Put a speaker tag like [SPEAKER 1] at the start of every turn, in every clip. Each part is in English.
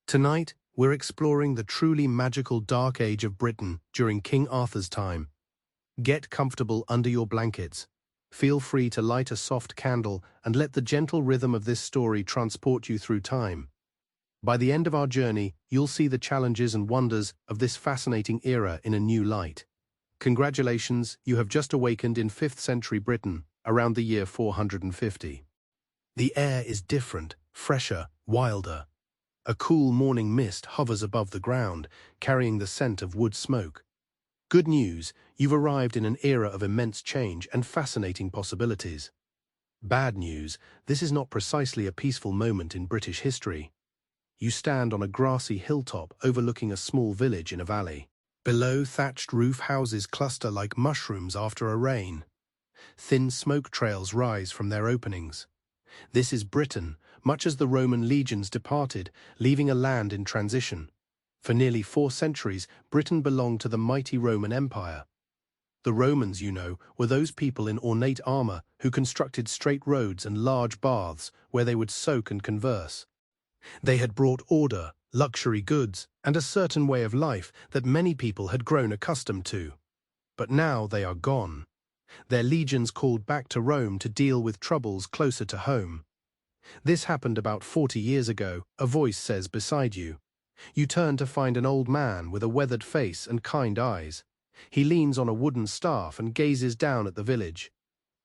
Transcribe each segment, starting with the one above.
[SPEAKER 1] Tonight, we're exploring the truly magical Dark Age of Britain during King Arthur's time. Get comfortable under your blankets. Feel free to light a soft candle and let the gentle rhythm of this story transport you through time. By the end of our journey, you'll see the challenges and wonders of this fascinating era in a new light. Congratulations, you have just awakened in 5th century Britain, around the year 450. The air is different, fresher, wilder. A cool morning mist hovers above the ground, carrying the scent of wood smoke. Good news, you've arrived in an era of immense change and fascinating possibilities. Bad news, this is not precisely a peaceful moment in British history. You stand on a grassy hilltop overlooking a small village in a valley. Below, thatched roof houses cluster like mushrooms after a rain. Thin smoke trails rise from their openings. This is Britain, much as the Roman legions departed, leaving a land in transition. For nearly 4 centuries, Britain belonged to the mighty Roman Empire. The Romans, you know, were those people in ornate armor who constructed straight roads and large baths where they would soak and converse. They had brought order, luxury goods, and a certain way of life that many people had grown accustomed to. But now they are gone. Their legions called back to Rome to deal with troubles closer to home. This happened about 40 years ago, a voice says beside you. You turn to find an old man with a weathered face and kind eyes. He leans on a wooden staff and gazes down at the village.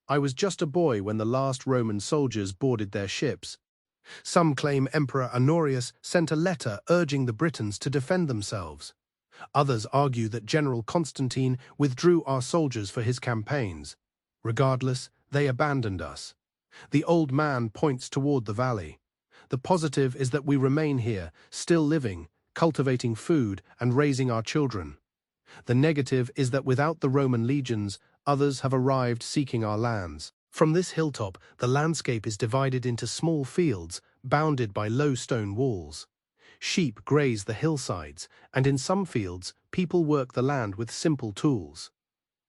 [SPEAKER 1] I was just a boy when the last Roman soldiers boarded their ships. Some claim Emperor Honorius sent a letter urging the Britons to defend themselves. Others argue that General Constantine withdrew our soldiers for his campaigns. Regardless, they abandoned us. The old man points toward the valley. The positive is that we remain here, still living, cultivating food and raising our children. The negative is that without the Roman legions, others have arrived seeking our lands. From this hilltop, the landscape is divided into small fields, bounded by low stone walls. Sheep graze the hillsides, and in some fields, people work the land with simple tools.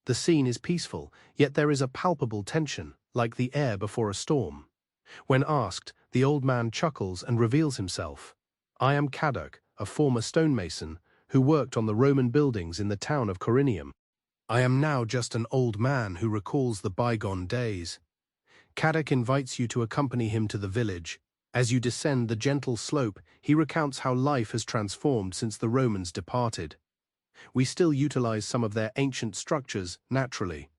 [SPEAKER 1] The scene is peaceful, yet there is a palpable tension, like the air before a storm. When asked, the old man chuckles and reveals himself. I am Caddoc, a former stonemason, who worked on the Roman buildings in the town of Corinium. I am now just an old man who recalls the bygone days. Caddoc invites you to accompany him to the village. As you descend the gentle slope, he recounts how life has transformed since the Romans departed. We still utilize some of their ancient structures, naturally.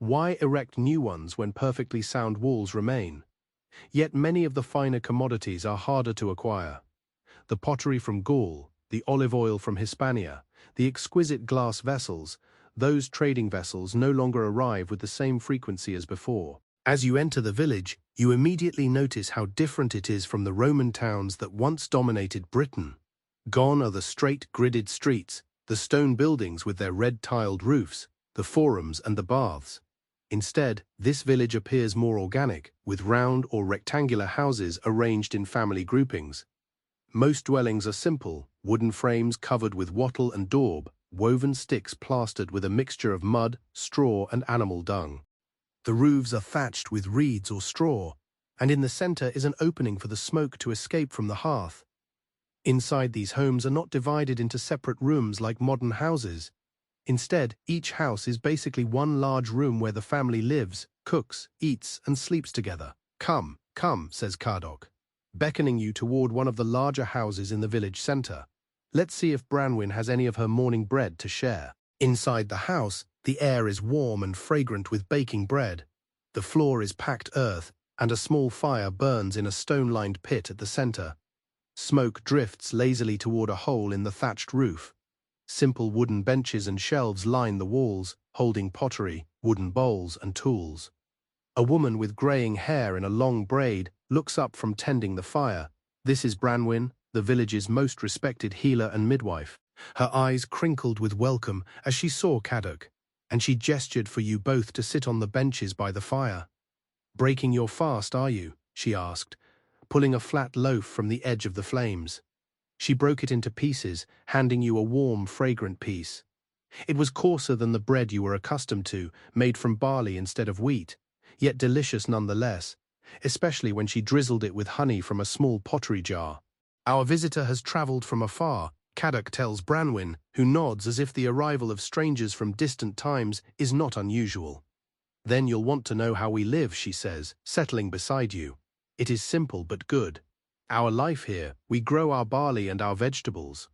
[SPEAKER 1] Why erect new ones when perfectly sound walls remain? Yet many of the finer commodities are harder to acquire. The pottery from Gaul, the olive oil from Hispania, the exquisite glass vessels, those trading vessels no longer arrive with the same frequency as before. As you enter the village, you immediately notice how different it is from the Roman towns that once dominated Britain. Gone are the straight, gridded streets, the stone buildings with their red-tiled roofs, the forums and the baths. Instead, this village appears more organic, with round or rectangular houses arranged in family groupings. Most dwellings are simple, wooden frames covered with wattle and daub, woven sticks plastered with a mixture of mud, straw and animal dung. The roofs are thatched with reeds or straw, and in the center is an opening for the smoke to escape from the hearth. Inside, these homes are not divided into separate rooms like modern houses. Instead, each house is basically one large room where the family lives, cooks, eats, and sleeps together. Come, come, says Caddoc, beckoning you toward one of the larger houses in the village center. Let's see if Branwen has any of her morning bread to share. Inside the house, the air is warm and fragrant with baking bread. The floor is packed earth, and a small fire burns in a stone-lined pit at the center. Smoke drifts lazily toward a hole in the thatched roof. Simple wooden benches and shelves line the walls, holding pottery, wooden bowls, and tools. A woman with graying hair in a long braid looks up from tending the fire. This is Branwen, the village's most respected healer and midwife. Her eyes crinkled with welcome as she saw Caddoc, and she gestured for you both to sit on the benches by the fire. Breaking your fast, are you? She asked, pulling a flat loaf from the edge of the flames. She broke it into pieces, handing you a warm, fragrant piece. It was coarser than the bread you were accustomed to, made from barley instead of wheat, yet delicious nonetheless, especially when she drizzled it with honey from a small pottery jar. Our visitor has travelled from afar, Caddoc tells Branwen, who nods as if the arrival of strangers from distant times is not unusual. Then you'll want to know how we live, she says, settling beside you. It is simple but good. Our life here, we grow our barley and our vegetables.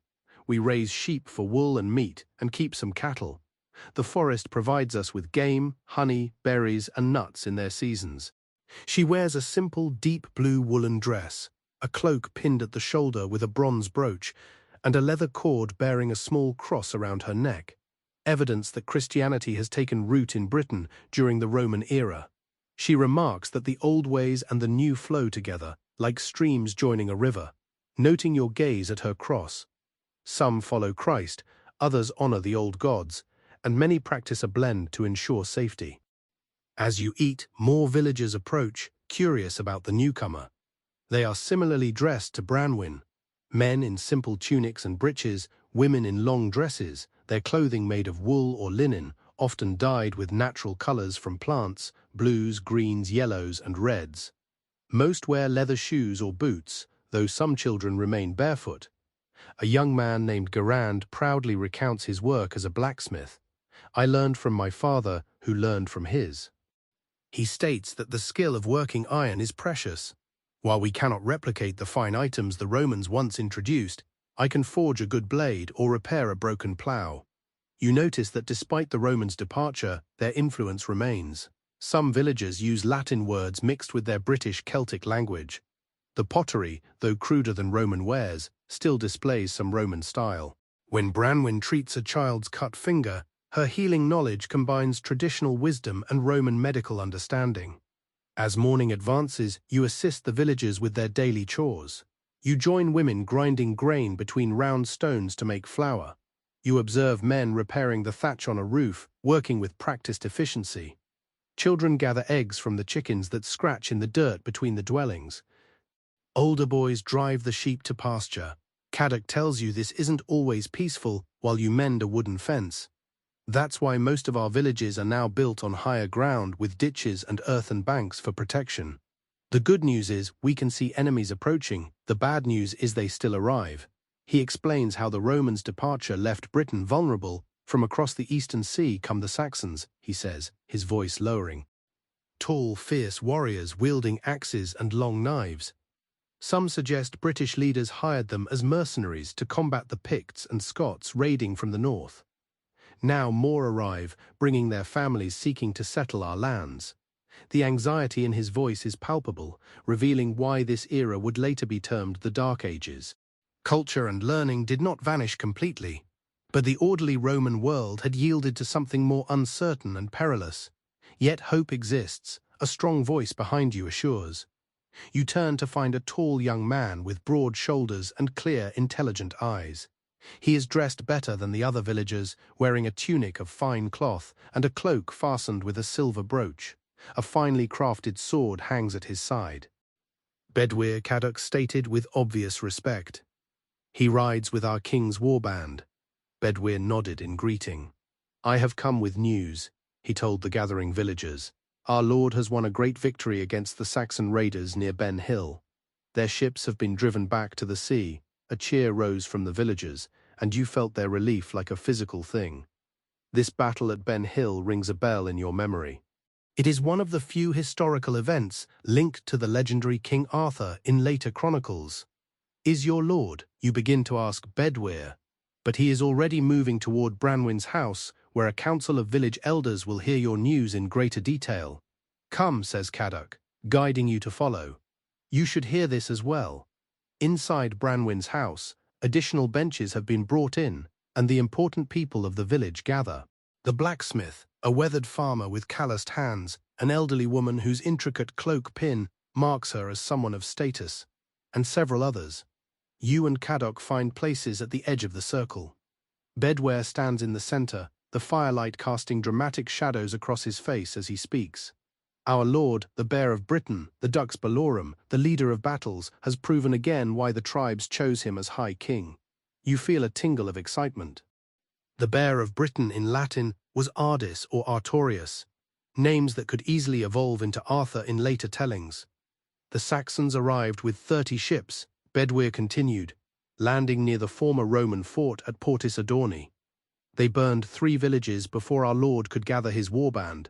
[SPEAKER 1] We raise sheep for wool and meat and keep some cattle. The forest provides us with game, honey, berries and nuts in their seasons. She wears a simple deep blue woolen dress, a cloak pinned at the shoulder with a bronze brooch, and a leather cord bearing a small cross around her neck, evidence that Christianity has taken root in Britain during the Roman era. She remarks that the old ways and the new flow together, like streams joining a river, noting your gaze at her cross. Some follow Christ, others honor the old gods, and many practice a blend to ensure safety. As you eat, more villagers approach, curious about the newcomer. They are similarly dressed to Branwen. Men in simple tunics and breeches, women in long dresses, their clothing made of wool or linen, often dyed with natural colors from plants, blues, greens, yellows, and reds. Most wear leather shoes or boots, though some children remain barefoot. A young man named Garand proudly recounts his work as a blacksmith. I learned from my father, who learned from his. He states that the skill of working iron is precious. While we cannot replicate the fine items the Romans once introduced, I can forge a good blade or repair a broken plough. You notice that despite the Romans' departure, their influence remains. Some villagers use Latin words mixed with their British Celtic language. The pottery, though cruder than Roman wares, still displays some Roman style. When Branwen treats a child's cut finger, her healing knowledge combines traditional wisdom and Roman medical understanding. As morning advances, you assist the villagers with their daily chores. You join women grinding grain between round stones to make flour. You observe men repairing the thatch on a roof, working with practiced efficiency. Children gather eggs from the chickens that scratch in the dirt between the dwellings. Older boys drive the sheep to pasture. Caddoc tells you this isn't always peaceful while you mend a wooden fence. That's why most of our villages are now built on higher ground with ditches and earthen banks for protection. The good news is we can see enemies approaching. The bad news is they still arrive. He explains how the Romans' departure left Britain vulnerable. From across the eastern sea come the Saxons, he says, his voice lowering. Tall, fierce warriors wielding axes and long knives. Some suggest British leaders hired them as mercenaries to combat the Picts and Scots raiding from the north. Now more arrive, bringing their families seeking to settle our lands. The anxiety in his voice is palpable, revealing why this era would later be termed the Dark Ages. Culture and learning did not vanish completely, but the orderly Roman world had yielded to something more uncertain and perilous. Yet hope exists, a strong voice behind you assures. You turn to find a tall young man with broad shoulders and clear, intelligent eyes. He is dressed better than the other villagers, wearing a tunic of fine cloth and a cloak fastened with a silver brooch. A finely crafted sword hangs at his side. Bedwyr, Caddoc stated with obvious respect. He rides with our king's warband. Bedwyr nodded in greeting. I have come with news, he told the gathering villagers. Our lord has won a great victory against the Saxon raiders near Ben Hill. Their ships have been driven back to the sea. A cheer rose from the villagers, and you felt their relief like a physical thing. This battle at Ben Hill rings a bell in your memory. It is one of the few historical events linked to the legendary King Arthur in later chronicles. Is your lord? You begin to ask Bedwyr, but he is already moving toward Branwen's house, where a council of village elders will hear your news in greater detail. Come, says Caddoc, guiding you to follow. You should hear this as well. Inside Branwen's house, additional benches have been brought in, and the important people of the village gather. The blacksmith, a weathered farmer with calloused hands, an elderly woman whose intricate cloak pin marks her as someone of status, and several others. You and Caddoc find places at the edge of the circle. Bedwyr stands in the center, the firelight casting dramatic shadows across his face as he speaks. Our lord, the Bear of Britain, the Dux Bellorum, the leader of battles, has proven again why the tribes chose him as High King. You feel a tingle of excitement. The Bear of Britain in Latin was Ardis or Artorius, names that could easily evolve into Arthur in later tellings. The Saxons arrived with 30 ships, Bedwyr continued, landing near the former Roman fort at Portis Adorni. They burned 3 villages before our lord could gather his warband.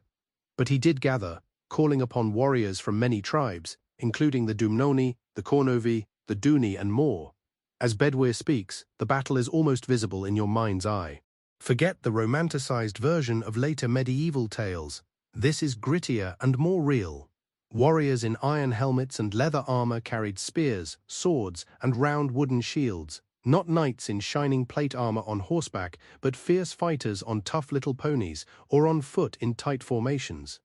[SPEAKER 1] But he did gather, calling upon warriors from many tribes, including the Dumnoni, the Cornovi, the Duni, and more. As Bedwyr speaks, the battle is almost visible in your mind's eye. Forget the romanticized version of later medieval tales. This is grittier and more real. Warriors in iron helmets and leather armor carried spears, swords, and round wooden shields, not knights in shining plate armor on horseback, but fierce fighters on tough little ponies or on foot in tight formations.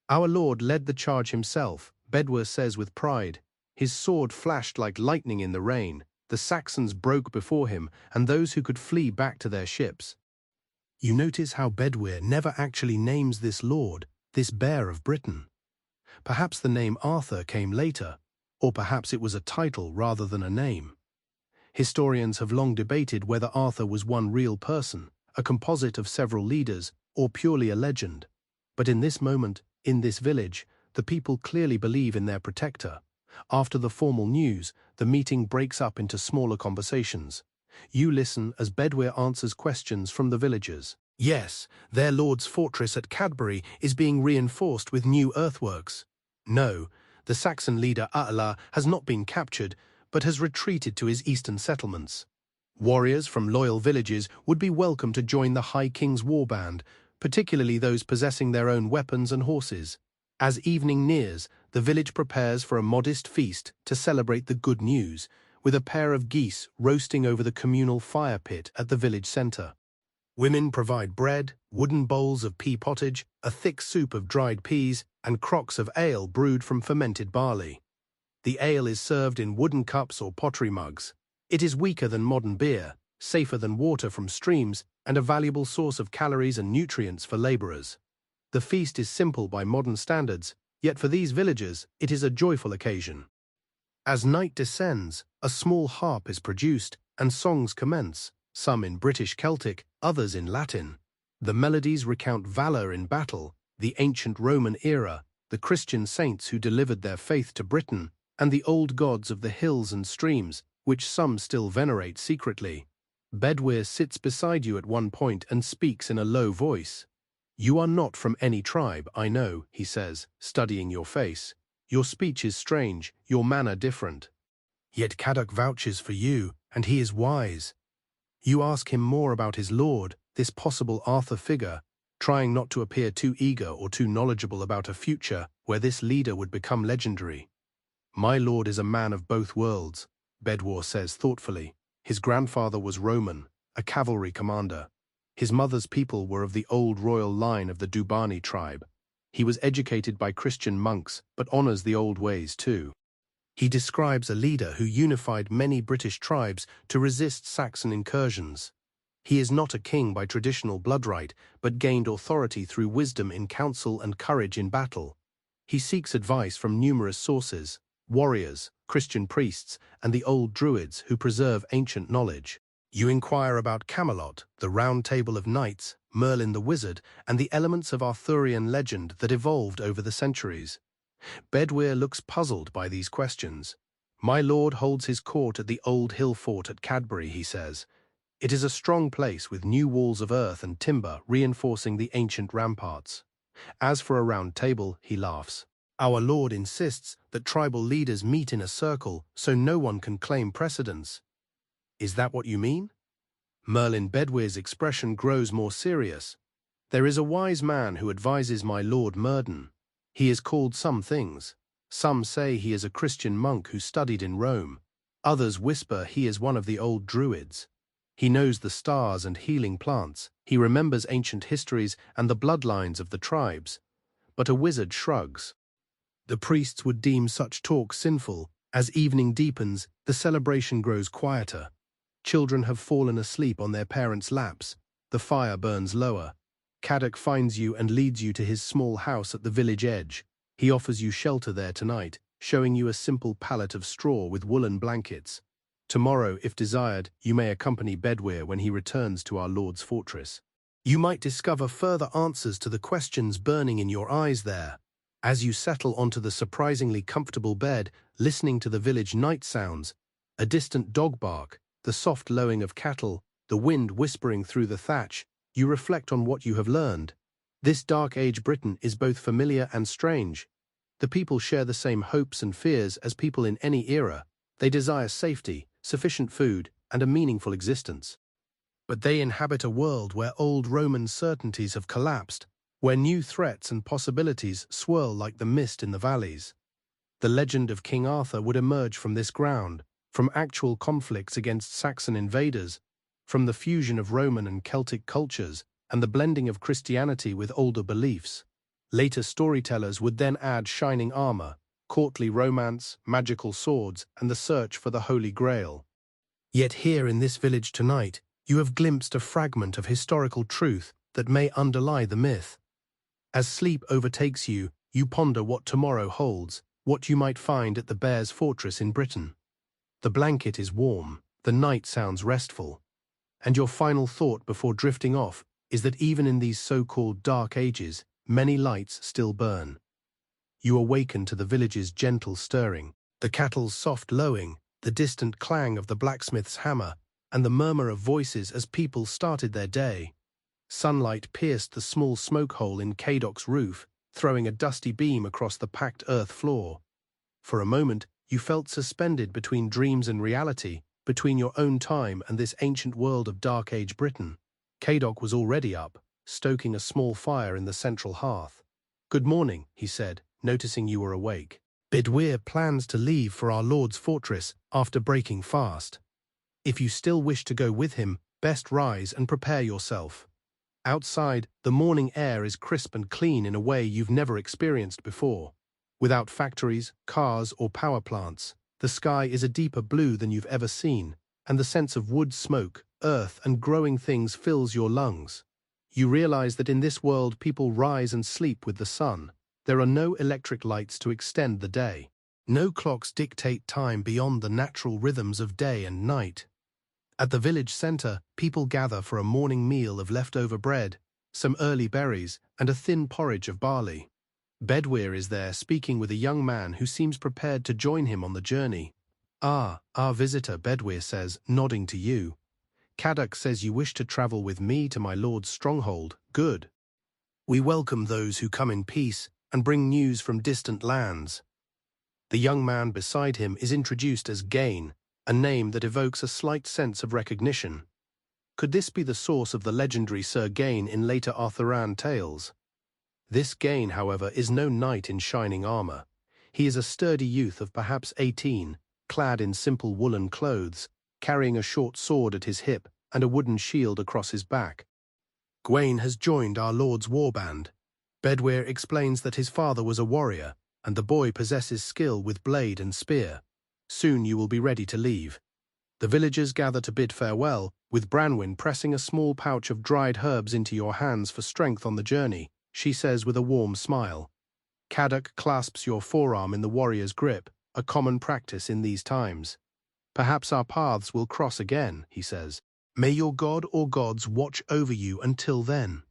[SPEAKER 1] Our lord led the charge himself, Bedwyr says with pride. His sword flashed like lightning in the rain. The Saxons broke before him, and those who could flee back to their ships. You notice how Bedwyr never actually names this lord, this bear of Britain. Perhaps the name Arthur came later, or perhaps it was a title rather than a name. Historians have long debated whether Arthur was one real person, a composite of several leaders, or purely a legend. But in this moment, in this village, the people clearly believe in their protector. After the formal news, the meeting breaks up into smaller conversations. You listen as Bedwyr answers questions from the villagers. Yes, their lord's fortress at Cadbury is being reinforced with new earthworks. No, the Saxon leader Attila has not been captured, but has retreated to his eastern settlements. Warriors from loyal villages would be welcome to join the High King's warband, particularly those possessing their own weapons and horses. As evening nears, the village prepares for a modest feast to celebrate the good news, with a pair of geese roasting over the communal fire pit at the village center. Women provide bread, wooden bowls of pea pottage, a thick soup of dried peas, and crocks of ale brewed from fermented barley. The ale is served in wooden cups or pottery mugs. It is weaker than modern beer, safer than water from streams, and a valuable source of calories and nutrients for laborers. The feast is simple by modern standards, yet for these villagers it is a joyful occasion. As night descends, a small harp is produced, and songs commence, some in British Celtic, others in Latin. The melodies recount valor in battle, the ancient Roman era, the Christian saints who delivered their faith to Britain, and the old gods of the hills and streams, which some still venerate secretly. Bedwyr sits beside you at one point and speaks in a low voice. You are not from any tribe, I know, he says, studying your face. Your speech is strange, your manner different. Yet Caddoc vouches for you, and he is wise. You ask him more about his lord, this possible Arthur figure, trying not to appear too eager or too knowledgeable about a future where this leader would become legendary. My lord is a man of both worlds, Bedwyr says thoughtfully. His grandfather was Roman, a cavalry commander. His mother's people were of the old royal line of the Dubani tribe. He was educated by Christian monks, but honors the old ways too. He describes a leader who unified many British tribes to resist Saxon incursions. He is not a king by traditional bloodright, but gained authority through wisdom in council and courage in battle. He seeks advice from numerous sources, warriors, Christian priests, and the old druids who preserve ancient knowledge. You inquire about Camelot, the Round Table of Knights, Merlin the Wizard, and the elements of Arthurian legend that evolved over the centuries. Bedwyr looks puzzled by these questions. My lord holds his court at the old hill fort at Cadbury, he says. It is a strong place with new walls of earth and timber reinforcing the ancient ramparts. As for a round table, he laughs. Our lord insists that tribal leaders meet in a circle so no one can claim precedence. Is that what you mean? Merlin Bedwyr's expression grows more serious. There is a wise man who advises my lord Murden. He is called some things. Some say he is a Christian monk who studied in Rome. Others whisper he is one of the old druids. He knows the stars and healing plants. He remembers ancient histories and the bloodlines of the tribes. But a wizard shrugs. The priests would deem such talk sinful. As evening deepens, the celebration grows quieter. Children have fallen asleep on their parents' laps. The fire burns lower. Caddoc finds you and leads you to his small house at the village edge. He offers you shelter there tonight, showing you a simple pallet of straw with woolen blankets. Tomorrow, if desired, you may accompany Bedwyr when he returns to our lord's fortress. You might discover further answers to the questions burning in your eyes there. As you settle onto the surprisingly comfortable bed, listening to the village night sounds, A distant dog bark, the soft lowing of cattle, the wind whispering through the thatch, you reflect on what you have learned. This Dark Age Britain is both familiar and strange. The people share the same hopes and fears as people in any era. They desire safety, sufficient food, and a meaningful existence. But they inhabit a world where old Roman certainties have collapsed, where new threats and possibilities swirl like the mist in the valleys. The legend of King Arthur would emerge from this ground, from actual conflicts against Saxon invaders, from the fusion of Roman and Celtic cultures, and the blending of Christianity with older beliefs. Later storytellers would then add shining armor, courtly romance, magical swords, and the search for the Holy Grail. Yet here in this village tonight, you have glimpsed a fragment of historical truth that may underlie the myth. As sleep overtakes you, you ponder what tomorrow holds, what you might find at the Bear's Fortress in Britain. The blanket is warm, the night sounds restful, and your final thought before drifting off is that even in these so-called dark ages, many lights still burn. You awaken to the village's gentle stirring, the cattle's soft lowing, the distant clang of the blacksmith's hammer, and the murmur of voices as people started their day. Sunlight pierced the small smoke hole in Cadoc's roof, throwing a dusty beam across the packed earth floor. For a moment, you felt suspended between dreams and reality, between your own time and this ancient world of Dark Age Britain. Cadoc was already up, stoking a small fire in the central hearth. "Good morning," he said, noticing you were awake. "Bedwyr plans to leave for our Lord's fortress after breaking fast. If you still wish to go with him, best rise and prepare yourself." Outside, the morning air is crisp and clean in a way you've never experienced before. Without factories, cars, or power plants, the sky is a deeper blue than you've ever seen, and the sense of wood smoke, earth, and growing things fills your lungs. You realize that in this world people rise and sleep with the sun. There are no electric lights to extend the day. No clocks dictate time beyond the natural rhythms of day and night. At the village center, people gather for a morning meal of leftover bread, some early berries, and a thin porridge of barley. Bedwyr is there speaking with a young man who seems prepared to join him on the journey. "Ah, our visitor," Bedwyr says, nodding to you. "Cadoc says you wish to travel with me to my lord's stronghold. Good. We welcome those who come in peace and bring news from distant lands." The young man beside him is introduced as Gain, a name that evokes a slight sense of recognition. Could this be the source of the legendary Sir Gain in later Arthurian tales? This Gain, however, is no knight in shining armor. He is a sturdy youth of perhaps 18, clad in simple woolen clothes, carrying a short sword at his hip and a wooden shield across his back. "Gawain has joined our Lord's warband." Bedwyr explains that his father was a warrior, and the boy possesses skill with blade and spear. Soon you will be ready to leave. The villagers gather to bid farewell, with Branwen pressing a small pouch of dried herbs into your hands for strength on the journey, she says with a warm smile. Cadoc clasps your forearm in the warrior's grip, a common practice in these times. "Perhaps our paths will cross again," he says. "May your god or gods watch over you until then."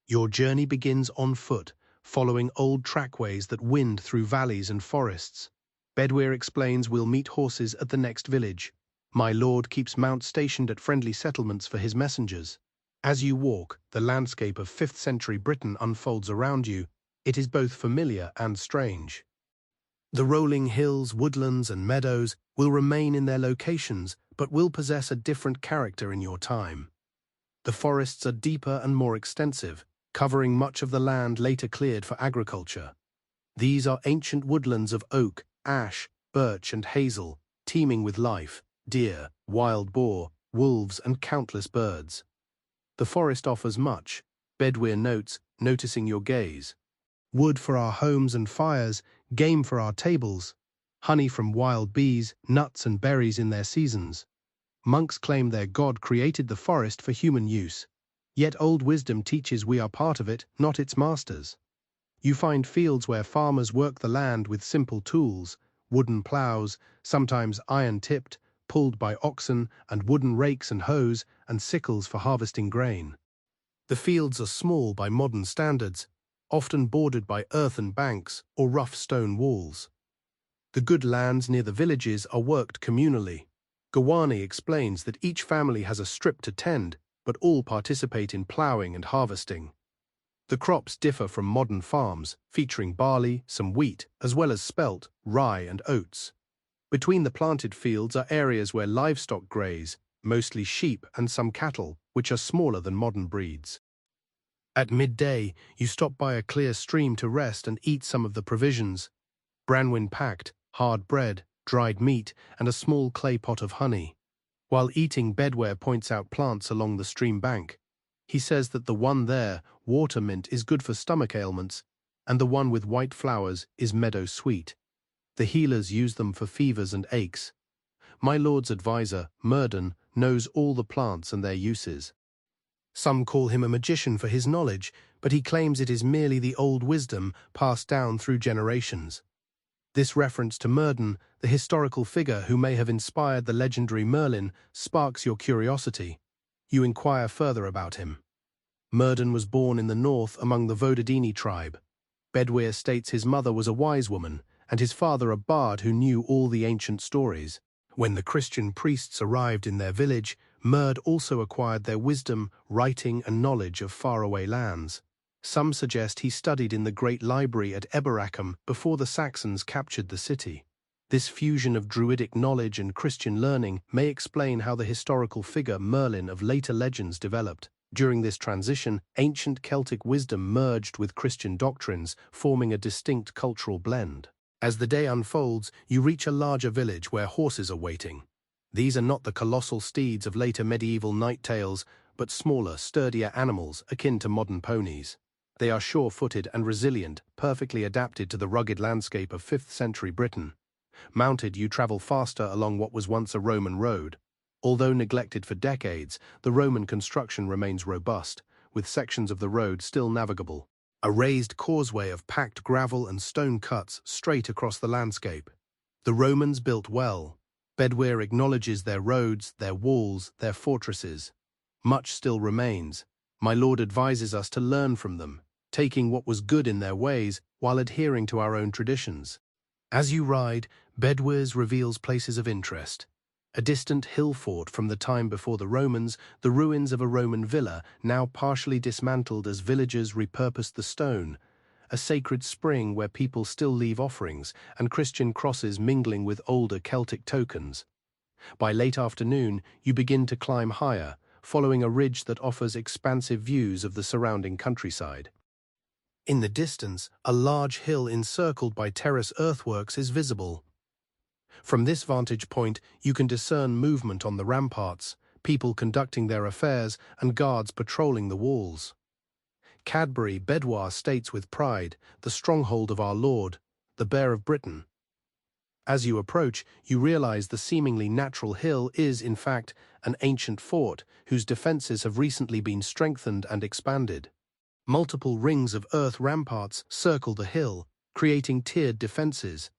[SPEAKER 1] Your journey begins on foot, following old trackways that wind through valleys and forests. Bedwyr explains we'll meet horses at the next village. My lord keeps mounts stationed at friendly settlements for his messengers. As you walk, the landscape of 5th century Britain unfolds around you. It is both familiar and strange. The rolling hills, woodlands, and meadows will remain in their locations, but will possess a different character in your time. The forests are deeper and more extensive, covering much of the land later cleared for agriculture. These are ancient woodlands of oak, ash, birch, and hazel, teeming with life, deer, wild boar, wolves, and countless birds. The forest offers much, Bedwyr notes, noticing your gaze. Wood for our homes and fires, game for our tables, honey from wild bees, nuts and berries in their seasons. Monks claim their god created the forest for human use, yet old wisdom teaches we are part of it, not its masters. You find fields where farmers work the land with simple tools, wooden plows, sometimes iron-tipped, pulled by oxen, and wooden rakes and hoes, and sickles for harvesting grain. The fields are small by modern standards, often bordered by earthen banks or rough stone walls. The good lands near the villages are worked communally. Gawani explains that each family has a strip to tend, but all participate in ploughing and harvesting. The crops differ from modern farms, featuring barley, some wheat, as well as spelt, rye and oats. Between the planted fields are areas where livestock graze, mostly sheep and some cattle, which are smaller than modern breeds. At midday, you stop by a clear stream to rest and eat some of the provisions. Branwyn packed, hard bread, dried meat, and a small clay pot of honey. While eating, Bedware points out plants along the stream bank. He says that the one there, water mint, is good for stomach ailments, and the one with white flowers is meadow sweet. The healers use them for fevers and aches. My lord's advisor, Murden, knows all the plants and their uses. Some call him a magician for his knowledge, but he claims it is merely the old wisdom passed down through generations. This reference to Murden, the historical figure who may have inspired the legendary Merlin, sparks your curiosity. You inquire further about him. Murden was born in the north among the Vodadini tribe. Bedwyr states his mother was a wise woman, and his father a bard who knew all the ancient stories. When the Christian priests arrived in their village, Murd also acquired their wisdom, writing, and knowledge of faraway lands. Some suggest he studied in the great library at Eberacum before the Saxons captured the city. This fusion of druidic knowledge and Christian learning may explain how the historical figure Merlin of later legends developed. During this transition, ancient Celtic wisdom merged with Christian doctrines, forming a distinct cultural blend. As the day unfolds, you reach a larger village where horses are waiting. These are not the colossal steeds of later medieval knight tales, but smaller, sturdier animals akin to modern ponies. They are sure-footed and resilient, perfectly adapted to the rugged landscape of 5th century Britain. Mounted, you travel faster along what was once a Roman road. Although neglected for decades, the Roman construction remains robust, with sections of the road still navigable. A raised causeway of packed gravel and stone cuts straight across the landscape. The Romans built well. Bedwyr acknowledges their roads, their walls, their fortresses. Much still remains. My lord advises us to learn from them, taking what was good in their ways while adhering to our own traditions. As you ride, Bedwyr reveals places of interest. A distant hill fort from the time before the Romans, the ruins of a Roman villa, now partially dismantled as villagers repurposed the stone, a sacred spring where people still leave offerings, and Christian crosses mingling with older Celtic tokens. By late afternoon, you begin to climb higher, following a ridge that offers expansive views of the surrounding countryside. In the distance, a large hill encircled by terrace earthworks is visible. From this vantage point, you can discern movement on the ramparts, people conducting their affairs, and guards patrolling the walls. Cadbury, Bedwyr states with pride, the stronghold of our Lord, the Bear of Britain. As you approach, you realize the seemingly natural hill is, in fact, an ancient fort whose defenses have recently been strengthened and expanded. Multiple rings of earth ramparts circle the hill, creating tiered defenses.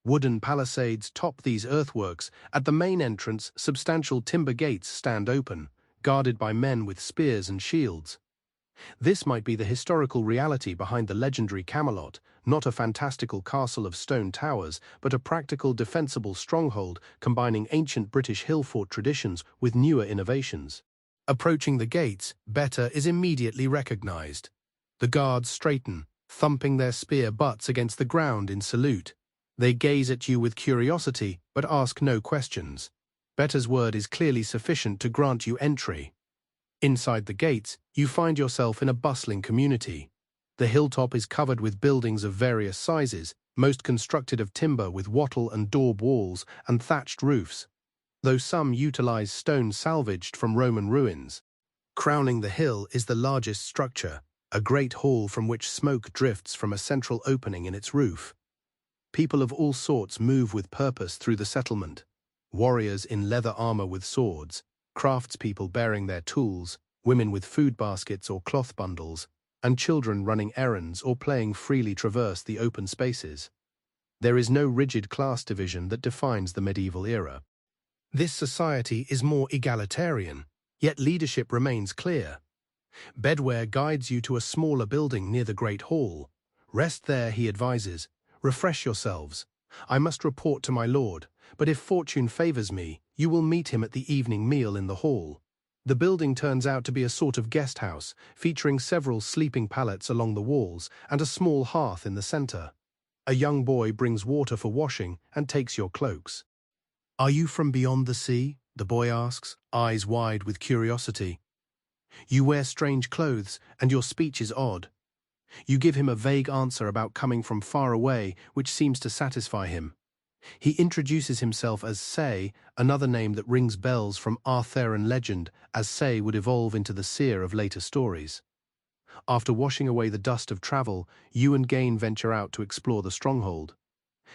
[SPEAKER 1] Wooden palisades top these earthworks. At the main entrance, substantial timber gates stand open, guarded by men with spears and shields. This might be the historical reality behind the legendary Camelot, not a fantastical castle of stone towers, but a practical defensible stronghold combining ancient British hill fort traditions with newer innovations. Approaching the gates, Beta is immediately recognized. The guards straighten, thumping their spear butts against the ground in salute. They gaze at you with curiosity, but ask no questions. Beta's word is clearly sufficient to grant you entry. Inside the gates, you find yourself in a bustling community. The hilltop is covered with buildings of various sizes, most constructed of timber with wattle and daub walls and thatched roofs, though some utilize stone salvaged from Roman ruins. Crowning the hill is the largest structure, a great hall from which smoke drifts from a central opening in its roof. People of all sorts move with purpose through the settlement. Warriors in leather armor with swords, craftspeople bearing their tools, women with food baskets or cloth bundles, and children running errands or playing freely traverse the open spaces. There is no rigid class division that defines the medieval era. This society is more egalitarian, yet leadership remains clear. Bedwyr guides you to a smaller building near the Great Hall. Rest there, he advises. Refresh yourselves. I must report to my lord. but if fortune favors me, you will meet him at the evening meal in the hall. The building turns out to be a sort of guest house, featuring several sleeping pallets along the walls and a small hearth in the center. A young boy brings water for washing and takes your cloaks. "Are you from beyond the sea?" the boy asks, eyes wide with curiosity. "You wear strange clothes, and your speech is odd." You give him a vague answer about coming from far away, which seems to satisfy him. He introduces himself as Say, another name that rings bells from Arthurian legend, as Say would evolve into the seer of later stories. After washing away the dust of travel, you and Gain venture out to explore the stronghold.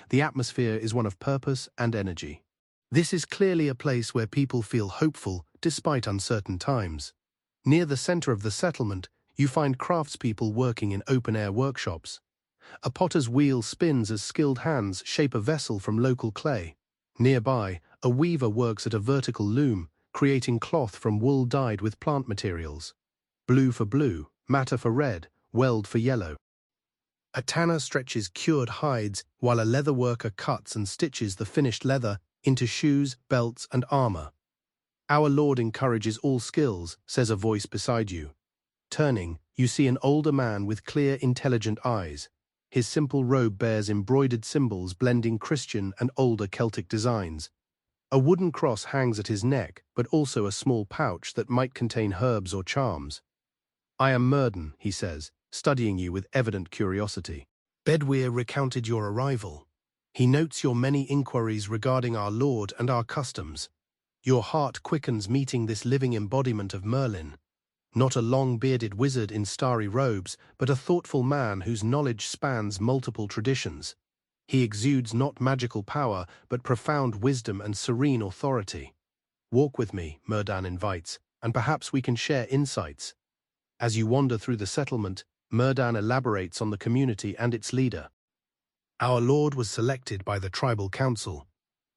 [SPEAKER 1] The atmosphere is one of purpose and energy. This is clearly a place where people feel hopeful despite uncertain times. Near the center of the settlement, you find craftspeople working in open-air workshops. A potter's wheel spins as skilled hands shape a vessel from local clay. Nearby, a weaver works at a vertical loom, creating cloth from wool dyed with plant materials. Blue for blue, matter for red, weld for yellow. A tanner stretches cured hides, while a leather worker cuts and stitches the finished leather into shoes, belts, and armor. "Our Lord encourages all skills," says a voice beside you. Turning, you see an older man with clear, intelligent eyes. His simple robe bears embroidered symbols blending Christian and older Celtic designs. A wooden cross hangs at his neck, but also a small pouch that might contain herbs or charms. "I am Murden," he says, studying you with evident curiosity. Bedwyr recounted your arrival. He notes your many inquiries regarding our Lord and our customs. Your heart quickens meeting this living embodiment of Merlin. Not a long-bearded wizard in starry robes, but a thoughtful man whose knowledge spans multiple traditions. He exudes not magical power, but profound wisdom and serene authority. "Walk with me," Murdan invites, "and perhaps we can share insights." As you wander through the settlement, Murdan elaborates on the community and its leader. Our Lord was selected by the tribal council.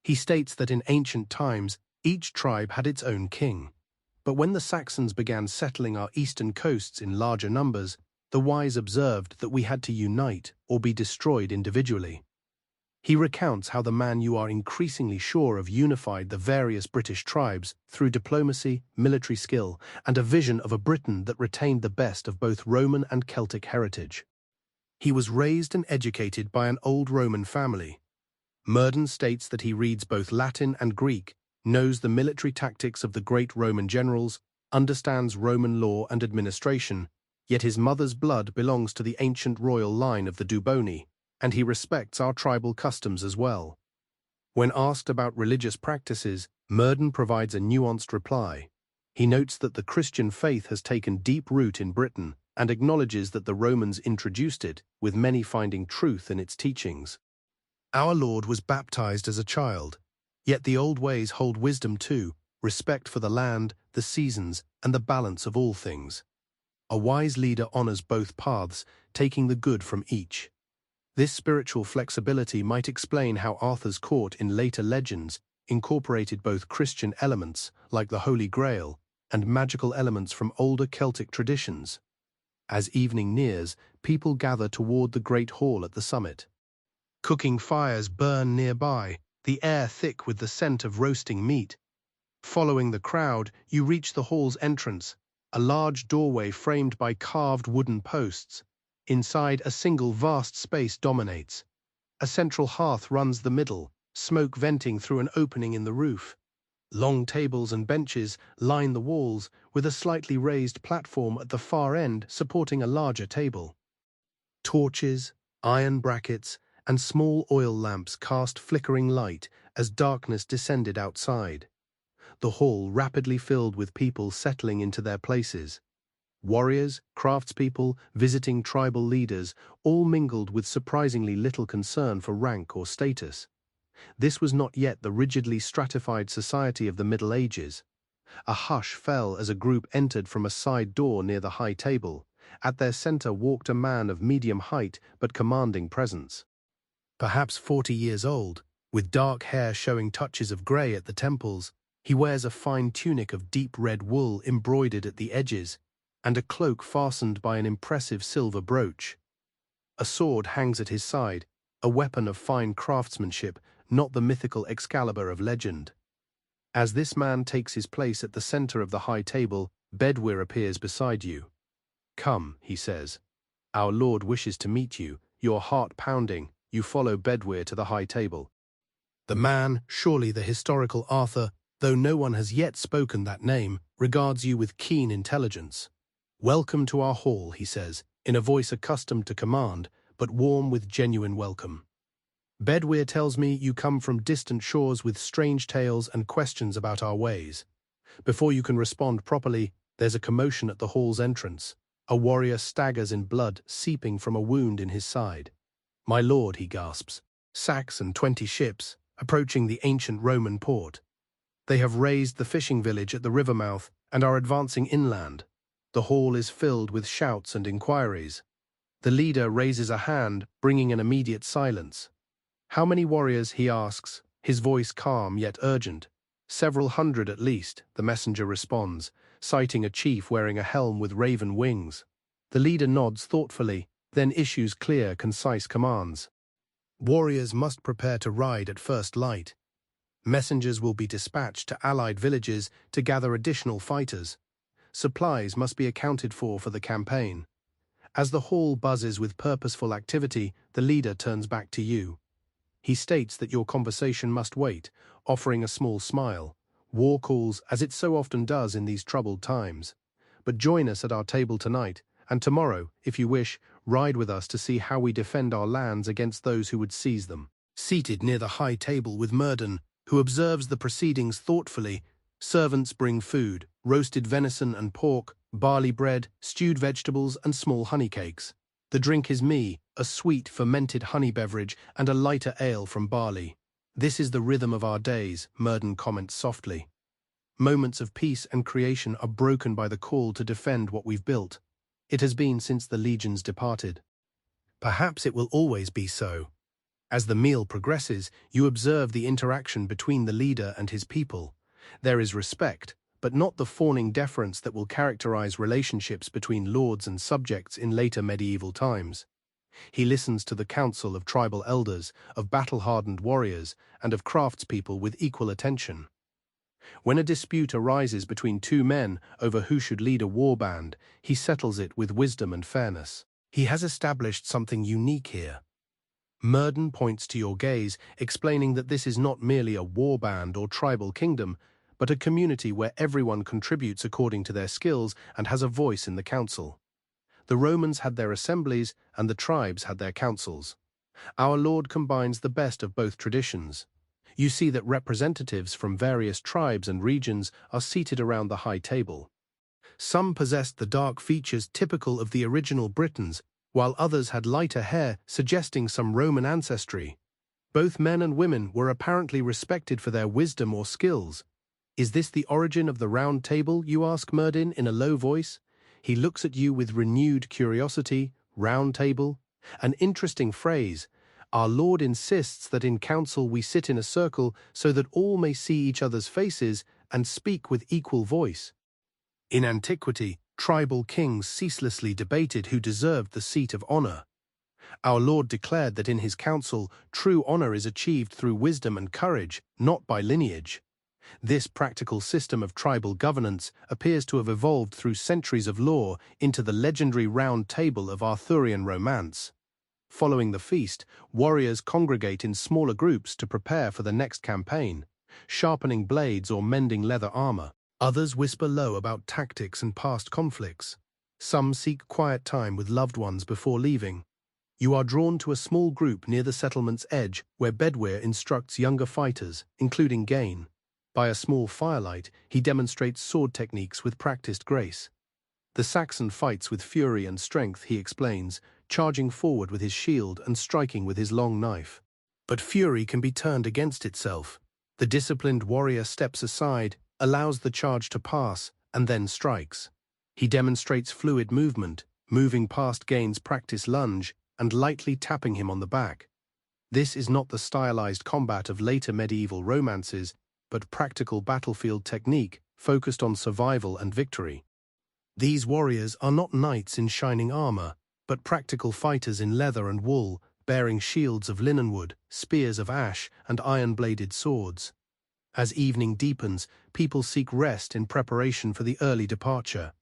[SPEAKER 1] He states that in ancient times, each tribe had its own king. But when the Saxons began settling our eastern coasts in larger numbers, the wise observed that we had to unite or be destroyed individually. He recounts how the man you are increasingly sure of unified the various British tribes through diplomacy, military skill, and a vision of a Britain that retained the best of both Roman and Celtic heritage. He was raised and educated by an old Roman family. Murden states that he reads both Latin and Greek, knows the military tactics of the great Roman generals, understands Roman law and administration, yet his mother's blood belongs to the ancient royal line of the Duboni, and he respects our tribal customs as well. When asked about religious practices, Murden provides a nuanced reply. He notes that the Christian faith has taken deep root in Britain and acknowledges that the Romans introduced it, with many finding truth in its teachings. Our Lord was baptized as a child. Yet the old ways hold wisdom too, respect for the land, the seasons, and the balance of all things. A wise leader honors both paths, taking the good from each. This spiritual flexibility might explain how Arthur's court in later legends incorporated both Christian elements, like the Holy Grail, and magical elements from older Celtic traditions. As evening nears, people gather toward the great hall at the summit. Cooking fires burn nearby, the air thick with the scent of roasting meat. Following the crowd, you reach the hall's entrance, a large doorway framed by carved wooden posts. Inside, a single vast space dominates. A central hearth runs the middle, smoke venting through an opening in the roof. Long tables and benches line the walls, with a slightly raised platform at the far end supporting a larger table. Torches, iron brackets, and small oil lamps cast flickering light as darkness descended outside. The hall rapidly filled with people settling into their places. Warriors, craftspeople, visiting tribal leaders, all mingled with surprisingly little concern for rank or status. This was not yet the rigidly stratified society of the Middle Ages. A hush fell as a group entered from a side door near the high table. At their center walked a man of medium height but commanding presence. Perhaps 40 years old, with dark hair showing touches of grey at the temples, he wears a fine tunic of deep red wool embroidered at the edges, and a cloak fastened by an impressive silver brooch. A sword hangs at his side, a weapon of fine craftsmanship, not the mythical Excalibur of legend. As this man takes his place at the center of the high table, Bedwyr appears beside you. "Come," he says. "Our Lord wishes to meet you." Your heart pounding, you follow Bedwyr to the high table. The man, surely the historical Arthur, though no one has yet spoken that name, regards you with keen intelligence. "Welcome to our hall," he says, in a voice accustomed to command, but warm with genuine welcome. "Bedwyr tells me you come from distant shores with strange tales and questions about our ways. Before you can respond properly, there's a commotion at the hall's entrance. A warrior staggers in blood seeping from a wound in his side. 'My lord,' he gasps, 'sacks and 20 ships, approaching the ancient Roman port. They have razed the fishing village at the river mouth and are advancing inland.' The hall is filled with shouts and inquiries. The leader raises a hand, bringing an immediate silence. 'How many warriors?' he asks, his voice calm yet urgent. 'Several hundred at least,' the messenger responds, citing a chief wearing a helm with raven wings. The leader nods thoughtfully, then issues clear, concise commands. 'Warriors must prepare to ride at first light. Messengers will be dispatched to allied villages to gather additional fighters. Supplies must be accounted for the campaign.' As the hall buzzes with purposeful activity, the leader turns back to you. He states that your conversation must wait, offering a small smile. 'War calls, as it so often does in these troubled times. But join us at our table tonight, and tomorrow, if you wish, ride with us to see how we defend our lands against those who would seize them.' Seated near the high table with Myrddin, who observes the proceedings thoughtfully, servants bring food, roasted venison and pork, barley bread, stewed vegetables, and small honey cakes. The drink is me, a sweet fermented honey beverage, and a lighter ale from barley. 'This is the rhythm of our days,' Myrddin comments softly. 'Moments of peace and creation are broken by the call to defend what we've built. It has been since the legions departed. Perhaps it will always be so.' As the meal progresses, you observe the interaction between the leader and his people. There is respect, but not the fawning deference that will characterize relationships between lords and subjects in later medieval times. He listens to the counsel of tribal elders, of battle-hardened warriors, and of craftspeople with equal attention. When a dispute arises between two men over who should lead a war band, he settles it with wisdom and fairness. He has established something unique here. Myrddin points to your gaze, explaining that this is not merely a war band or tribal kingdom, but a community where everyone contributes according to their skills and has a voice in the council. The Romans had their assemblies, and the tribes had their councils. Our Lord combines the best of both traditions. You see that representatives from various tribes and regions are seated around the high table. Some possessed the dark features typical of the original Britons, while others had lighter hair suggesting some Roman ancestry. Both men and women were apparently respected for their wisdom or skills. 'Is this the origin of the Round Table?' you ask Myrddin in a low voice. He looks at you with renewed curiosity. Round Table? An interesting phrase. Our Lord insists that in council we sit in a circle so that all may see each other's faces and speak with equal voice. In antiquity, tribal kings ceaselessly debated who deserved the seat of honor. Our Lord declared that in his council, true honor is achieved through wisdom and courage, not by lineage. This practical system of tribal governance appears to have evolved through centuries of law into the legendary Round Table of Arthurian romance. Following the feast, warriors congregate in smaller groups to prepare for the next campaign, sharpening blades or mending leather armor. Others whisper low about tactics and past conflicts. Some seek quiet time with loved ones before leaving. You are drawn to a small group near the settlement's edge where Bedwyr instructs younger fighters, including Gain. By a small firelight, he demonstrates sword techniques with practiced grace. The Saxon fights with fury and strength, he explains, charging forward with his shield and striking with his long knife. But fury can be turned against itself. The disciplined warrior steps aside, allows the charge to pass, and then strikes. He demonstrates fluid movement, moving past Gain's practiced lunge and lightly tapping him on the back. This is not the stylized combat of later medieval romances, but practical battlefield technique focused on survival and victory. These warriors are not knights in shining armor, but practical fighters in leather and wool, bearing shields of linenwood, spears of ash, and iron-bladed swords. As evening deepens, people seek rest in preparation for the early departure.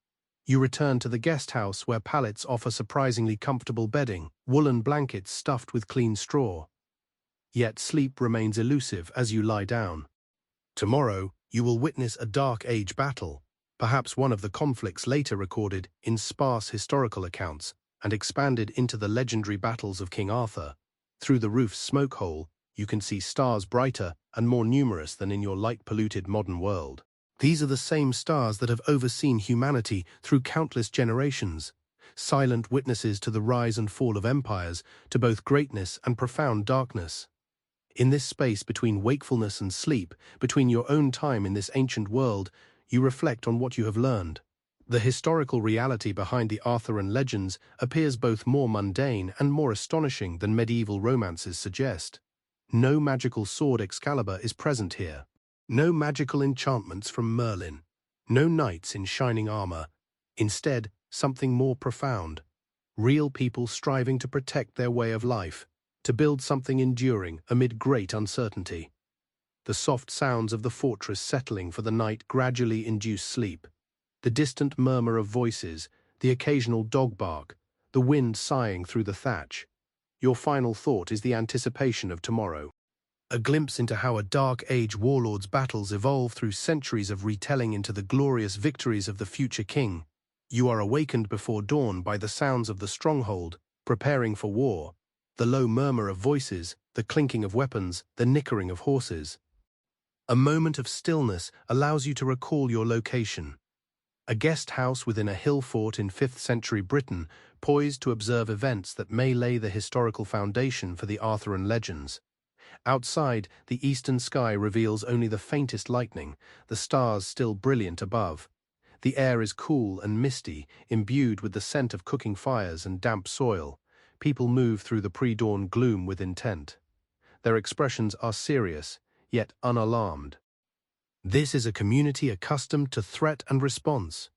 [SPEAKER 1] You return to the guest house where pallets offer surprisingly comfortable bedding, woolen blankets stuffed with clean straw. Yet sleep remains elusive as you lie down. Tomorrow, you will witness a Dark Age battle, perhaps one of the conflicts later recorded in sparse historical accounts and expanded into the legendary battles of King Arthur. Through the roof's smoke hole, you can see stars brighter and more numerous than in your light-polluted modern world. These are the same stars that have overseen humanity through countless generations, silent witnesses to the rise and fall of empires, to both greatness and profound darkness. In this space between wakefulness and sleep, between your own time in this ancient world, you reflect on what you have learned. The historical reality behind the Arthurian legends appears both more mundane and more astonishing than medieval romances suggest. No magical sword Excalibur is present here. No magical enchantments from Merlin. No knights in shining armor. Instead, something more profound. Real people striving to protect their way of life, to build something enduring amid great uncertainty. The soft sounds of the fortress settling for the night gradually induce sleep. The distant murmur of voices, the occasional dog bark, the wind sighing through the thatch. Your final thought is the anticipation of tomorrow. A glimpse into how a Dark Age warlord's battles evolve through centuries of retelling into the glorious victories of the future king. You are awakened before dawn by the sounds of the stronghold, preparing for war, the low murmur of voices, the clinking of weapons, the nickering of horses. A moment of stillness allows you to recall your location. A guest house within a hill fort in 5th century Britain, poised to observe events that may lay the historical foundation for the Arthurian legends. Outside, the eastern sky reveals only the faintest lightning, the stars still brilliant above. The air is cool and misty, imbued with the scent of cooking fires and damp soil. People move through the pre-dawn gloom with intent. Their expressions are serious, yet unalarmed. This is a community accustomed to threat and response.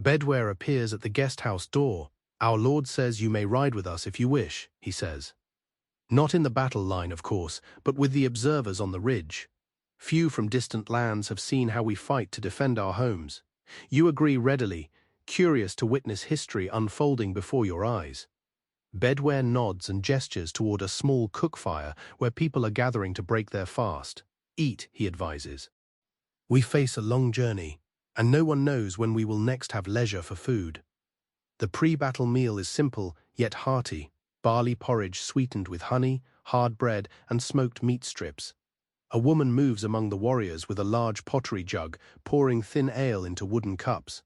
[SPEAKER 1] Bedware appears at the guest house door. "Our Lord says you may ride with us if you wish," he says. Not in the battle line, of course, but with the observers on the ridge. Few from distant lands have seen how we fight to defend our homes. You agree readily, curious to witness history unfolding before your eyes. Bedware nods and gestures toward a small cook fire where people are gathering to break their fast. "Eat," he advises. "We face a long journey, and no one knows when we will next have leisure for food." The pre-battle meal is simple, yet hearty. Barley porridge sweetened with honey, hard bread, and smoked meat strips. A woman moves among the warriors with a large pottery jug, pouring thin ale into wooden cups.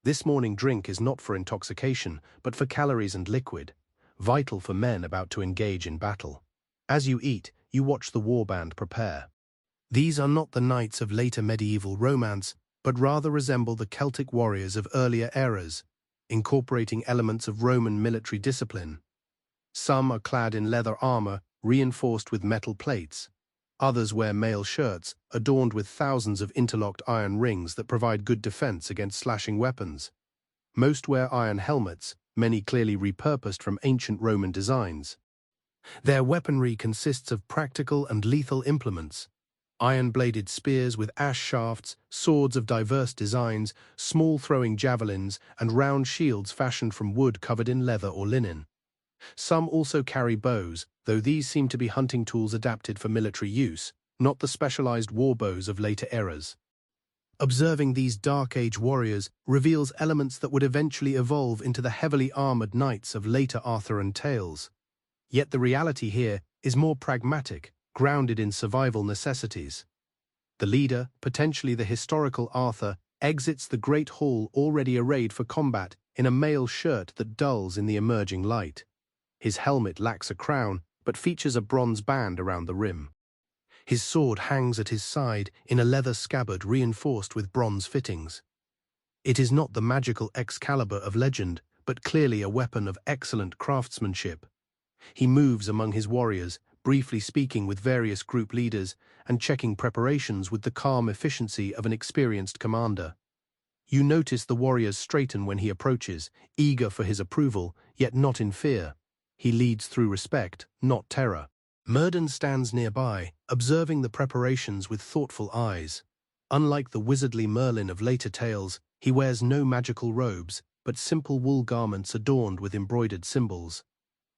[SPEAKER 1] This morning drink is not for intoxication, but for calories and liquid, vital for men about to engage in battle. As you eat, you watch the warband prepare. These are not the knights of later medieval romance, but rather resemble the Celtic warriors of earlier eras, incorporating elements of Roman military discipline. Some are clad in leather armor, reinforced with metal plates. Others wear mail shirts, adorned with thousands of interlocked iron rings that provide good defense against slashing weapons. Most wear iron helmets, many clearly repurposed from ancient Roman designs. Their weaponry consists of practical and lethal implements: iron-bladed spears with ash shafts, swords of diverse designs, small throwing javelins, and round shields fashioned from wood covered in leather or linen. Some also carry bows, though these seem to be hunting tools adapted for military use, not the specialized war bows of later eras. Observing these Dark Age warriors reveals elements that would eventually evolve into the heavily armored knights of later Arthurian tales. Yet the reality here is more pragmatic, grounded in survival necessities. The leader, potentially the historical Arthur, exits the great hall already arrayed for combat in a mail shirt that dulls in the emerging light. His helmet lacks a crown, but features a bronze band around the rim. His sword hangs at his side in a leather scabbard reinforced with bronze fittings. It is not the magical Excalibur of legend, but clearly a weapon of excellent craftsmanship. He moves among his warriors, briefly speaking with various group leaders and checking preparations with the calm efficiency of an experienced commander. You notice the warriors straighten when he approaches, eager for his approval, yet not in fear. He leads through respect, not terror. Murden stands nearby, observing the preparations with thoughtful eyes. Unlike the wizardly Merlin of later tales, he wears no magical robes, but simple wool garments adorned with embroidered symbols.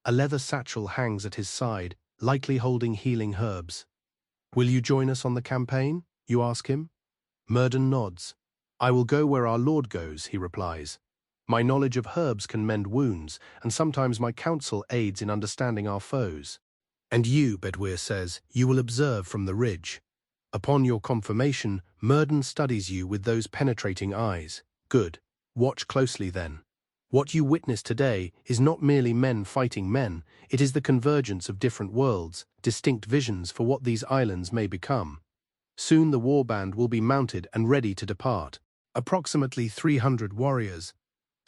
[SPEAKER 1] A leather satchel hangs at his side, likely holding healing herbs. "Will you join us on the campaign?" you ask him. Murden nods. "I will go where our Lord goes," he replies. "My knowledge of herbs can mend wounds, and sometimes my counsel aids in understanding our foes." "And you," Bedwyr says, "you will observe from the ridge." Upon your confirmation, Murden studies you with those penetrating eyes. Good. Watch closely then. What you witness today is not merely men fighting men, it is the convergence of different worlds, distinct visions for what these islands may become. Soon the warband will be mounted and ready to depart. Approximately 300 warriors,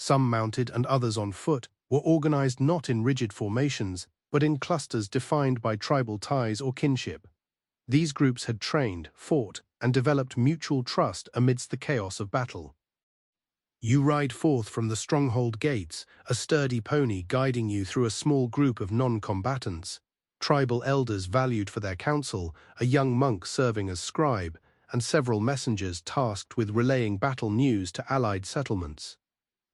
[SPEAKER 1] some mounted and others on foot, were organized not in rigid formations, but in clusters defined by tribal ties or kinship. These groups had trained, fought, and developed mutual trust amidst the chaos of battle. You ride forth from the stronghold gates, a sturdy pony guiding you through a small group of non-combatants. Tribal elders valued for their counsel, a young monk serving as scribe, and several messengers tasked with relaying battle news to allied settlements.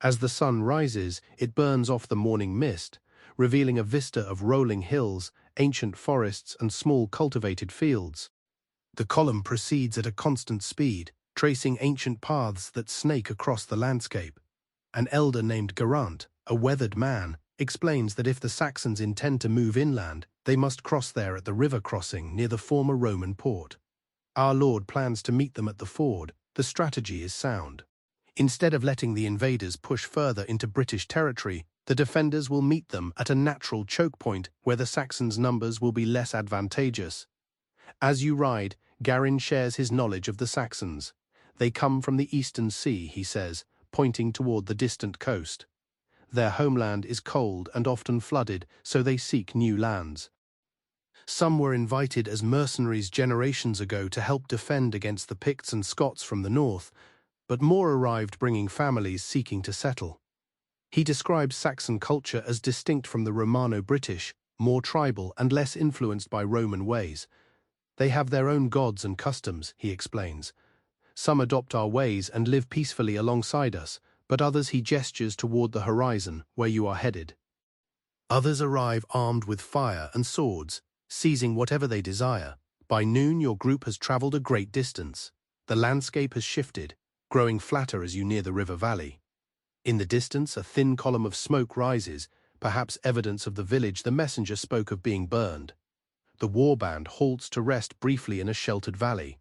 [SPEAKER 1] As the sun rises, it burns off the morning mist, revealing a vista of rolling hills, ancient forests, and small cultivated fields. The column proceeds at a constant speed, tracing ancient paths that snake across the landscape. An elder named Geraint, a weathered man, explains that if the Saxons intend to move inland, they must cross there at the river crossing near the former Roman port. Our Lord plans to meet them at the ford. The strategy is sound. Instead of letting the invaders push further into British territory, the defenders will meet them at a natural choke point where the Saxons' numbers will be less advantageous. As you ride, Garin shares his knowledge of the Saxons. They come from the eastern sea, he says, pointing toward the distant coast. Their homeland is cold and often flooded, so they seek new lands. Some were invited as mercenaries generations ago to help defend against the Picts and Scots from the north, but more arrived bringing families seeking to settle. He describes Saxon culture as distinct from the Romano-British, more tribal and less influenced by Roman ways. They have their own gods and customs, he explains. Some adopt our ways and live peacefully alongside us, but others he gestures toward the horizon, where you are headed. Others arrive armed with fire and swords, seizing whatever they desire. By noon your group has traveled a great distance. The landscape has shifted, growing flatter as you near the river valley. In the distance, a thin column of smoke rises, perhaps evidence of the village the messenger spoke of being burned. The warband halts to rest briefly in a sheltered valley.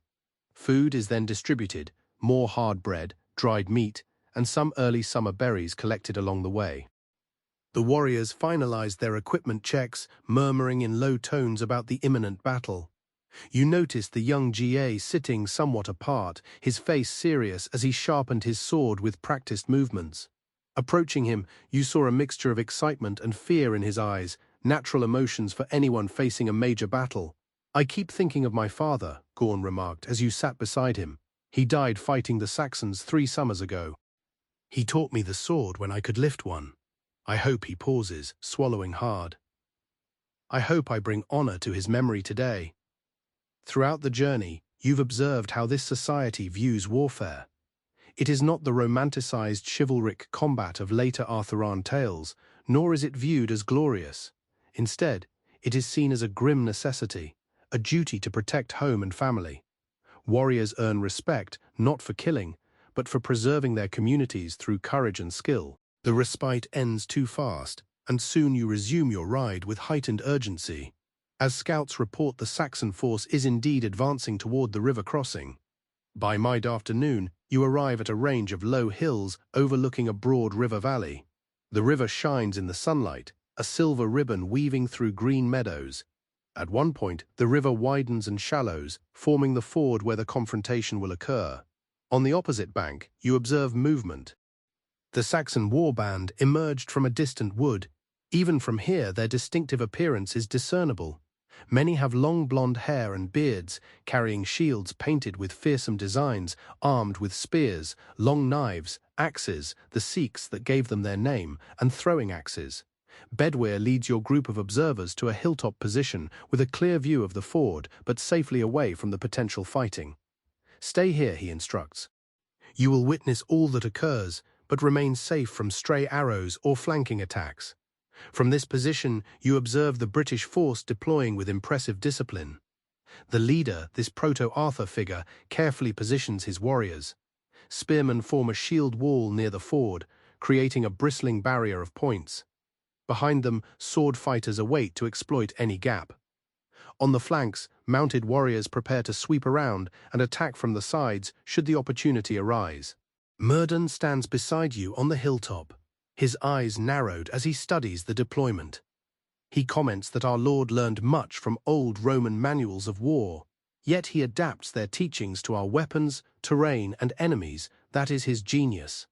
[SPEAKER 1] Food is then distributed, more hard bread, dried meat, and some early summer berries collected along the way. The warriors finalize their equipment checks, murmuring in low tones about the imminent battle. You notice the young GA sitting somewhat apart, his face serious as he sharpened his sword with practiced movements. Approaching him, you saw a mixture of excitement and fear in his eyes, natural emotions for anyone facing a major battle. "I keep thinking of my father," Gorn remarked as you sat beside him. "He died fighting the Saxons 3 summers ago. He taught me the sword when I could lift one. I hope," he pauses, swallowing hard. "I hope I bring honor to his memory today." Throughout the journey, you've observed how this society views warfare. It is not the romanticized chivalric combat of later Arthurian tales, nor is it viewed as glorious. Instead, it is seen as a grim necessity, a duty to protect home and family. Warriors earn respect, not for killing, but for preserving their communities through courage and skill. The respite ends too fast, and soon you resume your ride with heightened urgency. As scouts report, the Saxon force is indeed advancing toward the river crossing. By mid-afternoon, you arrive at a range of low hills overlooking a broad river valley. The river shines in the sunlight, a silver ribbon weaving through green meadows. At one point, the river widens and shallows, forming the ford where the confrontation will occur. On the opposite bank, you observe movement. The Saxon warband emerged from a distant wood. Even from here, their distinctive appearance is discernible. Many have long blonde hair and beards, carrying shields painted with fearsome designs, armed with spears, long knives, axes, the Sikhs that gave them their name, and throwing axes. Bedwyr leads your group of observers to a hilltop position with a clear view of the ford but safely away from the potential fighting. Stay here, he instructs. You will witness all that occurs, but remain safe from stray arrows or flanking attacks. From this position, you observe the British force deploying with impressive discipline. The leader, this proto-Arthur figure, carefully positions his warriors. Spearmen form a shield wall near the ford, creating a bristling barrier of points. Behind them, sword fighters await to exploit any gap. On the flanks, mounted warriors prepare to sweep around and attack from the sides should the opportunity arise. Murden stands beside you on the hilltop, his eyes narrowed as he studies the deployment. He comments that our Lord learned much from old Roman manuals of war, yet he adapts their teachings to our weapons, terrain, and enemies. That is his genius.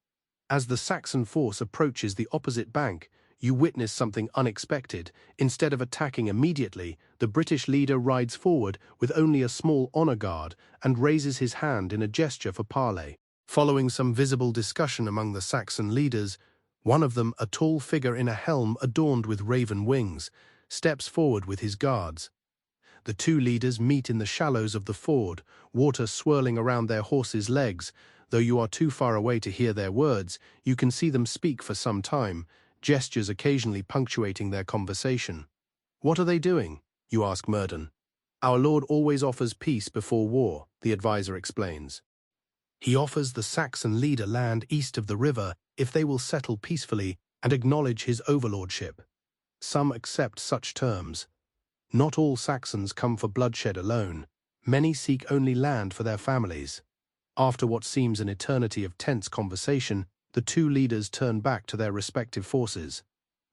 [SPEAKER 1] As the Saxon force approaches the opposite bank, you witness something unexpected. Instead of attacking immediately, the British leader rides forward with only a small honor guard and raises his hand in a gesture for parley. Following some visible discussion among the Saxon leaders, one of them, a tall figure in a helm adorned with raven wings, steps forward with his guards. The two leaders meet in the shallows of the ford, water swirling around their horses' legs. Though you are too far away to hear their words, you can see them speak for some time, gestures occasionally punctuating their conversation. What are they doing? You ask Murden. Our Lord always offers peace before war, the advisor explains. He offers the Saxon leader land east of the river if they will settle peacefully and acknowledge his overlordship. Some accept such terms. Not all Saxons come for bloodshed alone. Many seek only land for their families. After what seems an eternity of tense conversation, the two leaders turn back to their respective forces.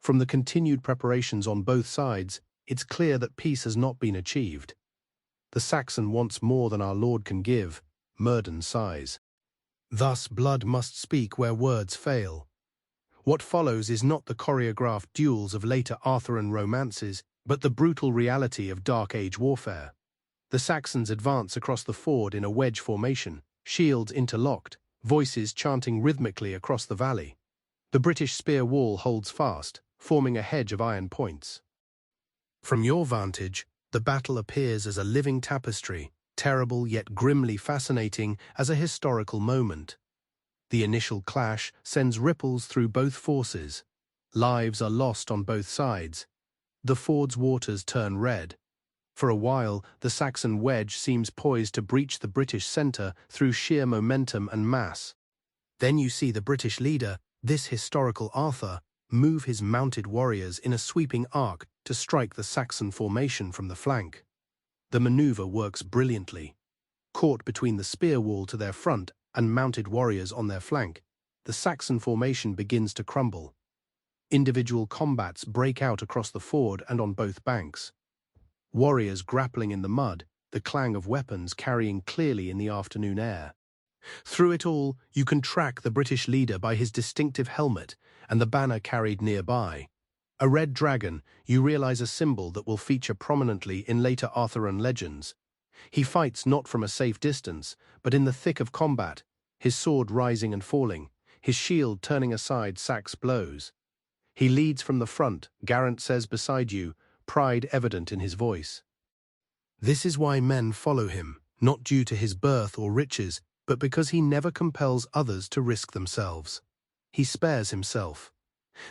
[SPEAKER 1] From the continued preparations on both sides, it's clear that peace has not been achieved. The Saxon wants more than our Lord can give, Murden sighs. Thus blood must speak where words fail. What follows is not the choreographed duels of later Arthurian romances, but the brutal reality of Dark Age warfare. The Saxons advance across the ford in a wedge formation, shields interlocked, voices chanting rhythmically across the valley. The British spear wall holds fast, forming a hedge of iron points. From your vantage, the battle appears as a living tapestry, terrible yet grimly fascinating as a historical moment. The initial clash sends ripples through both forces. Lives are lost on both sides. The ford's waters turn red. For a while, the Saxon wedge seems poised to breach the British centre through sheer momentum and mass. Then you see the British leader, this historical Arthur, move his mounted warriors in a sweeping arc to strike the Saxon formation from the flank. The maneuver works brilliantly. Caught between the spear wall to their front and mounted warriors on their flank, the Saxon formation begins to crumble. Individual combats break out across the ford and on both banks. Warriors grappling in the mud, the clang of weapons carrying clearly in the afternoon air. Through it all, you can track the British leader by his distinctive helmet and the banner carried nearby. A red dragon, you realize a symbol that will feature prominently in later Arthurian legends. He fights not from a safe distance, but in the thick of combat, his sword rising and falling, his shield turning aside Sax's blows. He leads from the front, Garant says beside you, pride evident in his voice. This is why men follow him, not due to his birth or riches, but because he never compels others to risk themselves. He spares himself.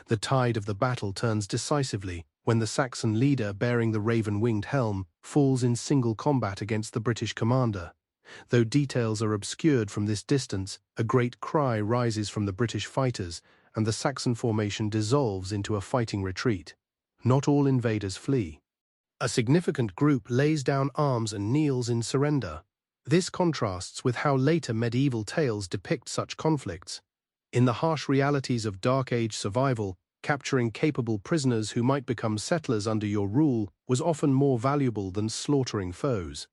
[SPEAKER 1] The tide of the battle turns decisively when the Saxon leader bearing the raven-winged helm falls in single combat against the British commander. Though details are obscured from this distance, a great cry rises from the British fighters, and the Saxon formation dissolves into a fighting retreat. Not all invaders flee. A significant group lays down arms and kneels in surrender. This contrasts with how later medieval tales depict such conflicts. In the harsh realities of Dark Age survival, capturing capable prisoners who might become settlers under your rule was often more valuable than slaughtering foes.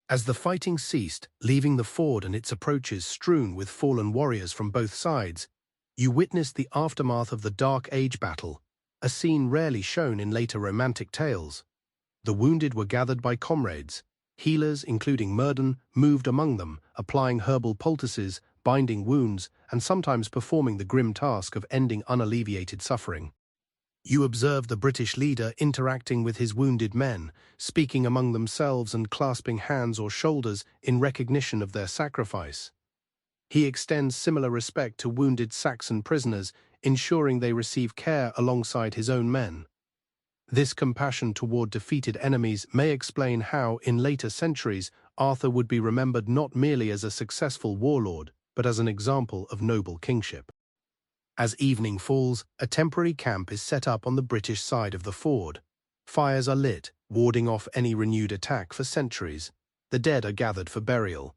[SPEAKER 1] As the fighting ceased, leaving the ford and its approaches strewn with fallen warriors from both sides, you witnessed the aftermath of the Dark Age battle, a scene rarely shown in later romantic tales. The wounded were gathered by comrades. Healers, including Murden, moved among them, applying herbal poultices, binding wounds, and sometimes performing the grim task of ending unalleviated suffering. You observe the British leader interacting with his wounded men, speaking among themselves and clasping hands or shoulders in recognition of their sacrifice. He extends similar respect to wounded Saxon prisoners, ensuring they receive care alongside his own men. This compassion toward defeated enemies may explain how, in later centuries, Arthur would be remembered not merely as a successful warlord, but as an example of noble kingship. As evening falls, a temporary camp is set up on the British side of the ford. Fires are lit, warding off any renewed attack for centuries. The dead are gathered for burial.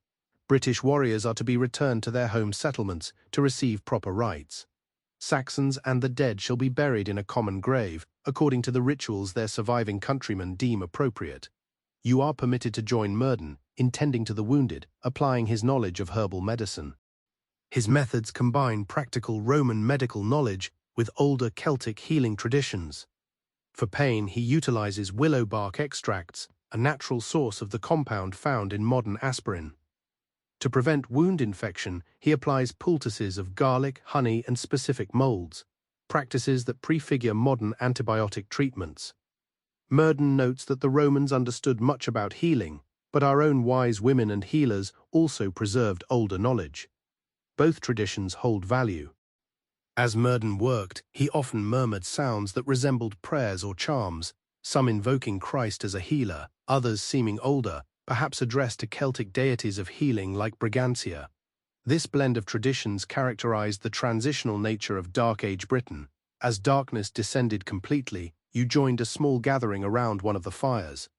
[SPEAKER 1] British warriors are to be returned to their home settlements to receive proper rites. Saxons and the dead shall be buried in a common grave, according to the rituals their surviving countrymen deem appropriate. You are permitted to join Murden, intending to the wounded, applying his knowledge of herbal medicine. His methods combine practical Roman medical knowledge with older Celtic healing traditions. For pain, he utilizes willow bark extracts, a natural source of the compound found in modern aspirin. To prevent wound infection, he applies poultices of garlic, honey, and specific molds, practices that prefigure modern antibiotic treatments. Murden notes that the Romans understood much about healing, but our own wise women and healers also preserved older knowledge. Both traditions hold value. As Murden worked, he often murmured sounds that resembled prayers or charms, some invoking Christ as a healer, others seeming older, perhaps addressed to Celtic deities of healing like Brigantia. This blend of traditions characterized the transitional nature of Dark Age Britain. As darkness descended completely, you joined a small gathering around one of the fires.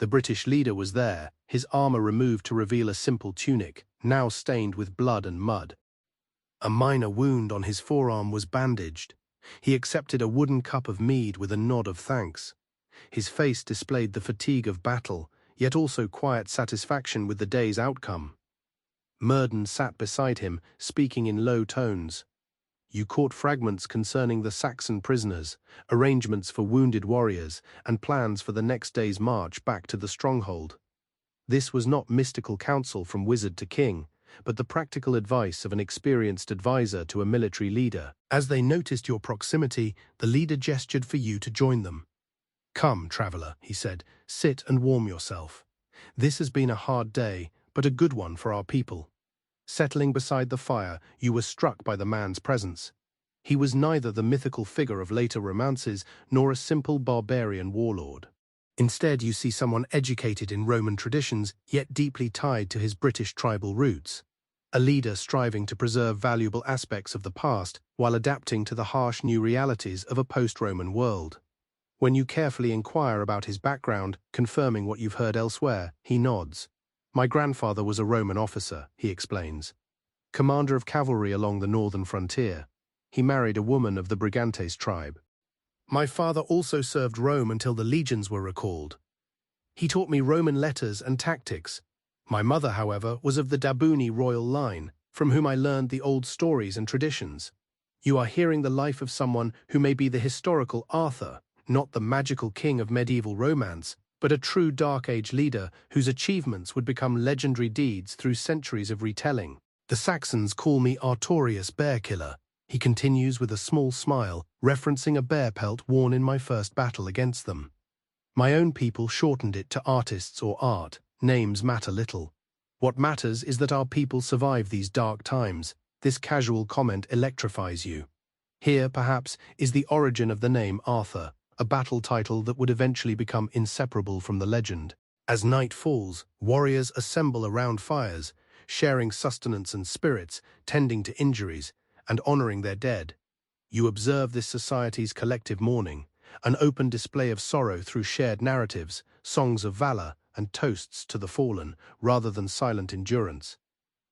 [SPEAKER 1] The British leader was there, his armor removed to reveal a simple tunic, now stained with blood and mud. A minor wound on his forearm was bandaged. He accepted a wooden cup of mead with a nod of thanks. His face displayed the fatigue of battle, yet also quiet satisfaction with the day's outcome. Murden sat beside him, speaking in low tones. You caught fragments concerning the Saxon prisoners, arrangements for wounded warriors, and plans for the next day's march back to the stronghold. This was not mystical counsel from wizard to king, but the practical advice of an experienced advisor to a military leader. As they noticed your proximity, the leader gestured for you to join them. "Come, traveler," he said, "sit and warm yourself. This has been a hard day, but a good one for our people." Settling beside the fire, you were struck by the man's presence. He was neither the mythical figure of later romances nor a simple barbarian warlord. Instead, you see someone educated in Roman traditions, yet deeply tied to his British tribal roots. A leader striving to preserve valuable aspects of the past while adapting to the harsh new realities of a post-Roman world. When you carefully inquire about his background, confirming what you've heard elsewhere, he nods. "My grandfather was a Roman officer," he explains. "Commander of cavalry along the northern frontier. He married a woman of the Brigantes tribe. My father also served Rome until the legions were recalled. He taught me Roman letters and tactics. My mother, however, was of the Dabuni royal line, from whom I learned the old stories and traditions. You are hearing the life of someone who may be the historical Arthur, not the magical king of medieval romance, but a true Dark Age leader whose achievements would become legendary deeds through centuries of retelling. The Saxons call me Artorius Bearkiller," he continues with a small smile, referencing a bear pelt worn in my first battle against them. "My own people shortened it to artists or art. Names matter little. What matters is that our people survive these dark times." This casual comment electrifies you. Here, perhaps, is the origin of the name Arthur, a battle title that would eventually become inseparable from the legend. As night falls, warriors assemble around fires, sharing sustenance and spirits, tending to injuries, and honoring their dead. You observe this society's collective mourning, an open display of sorrow through shared narratives, songs of valor, and toasts to the fallen, rather than silent endurance.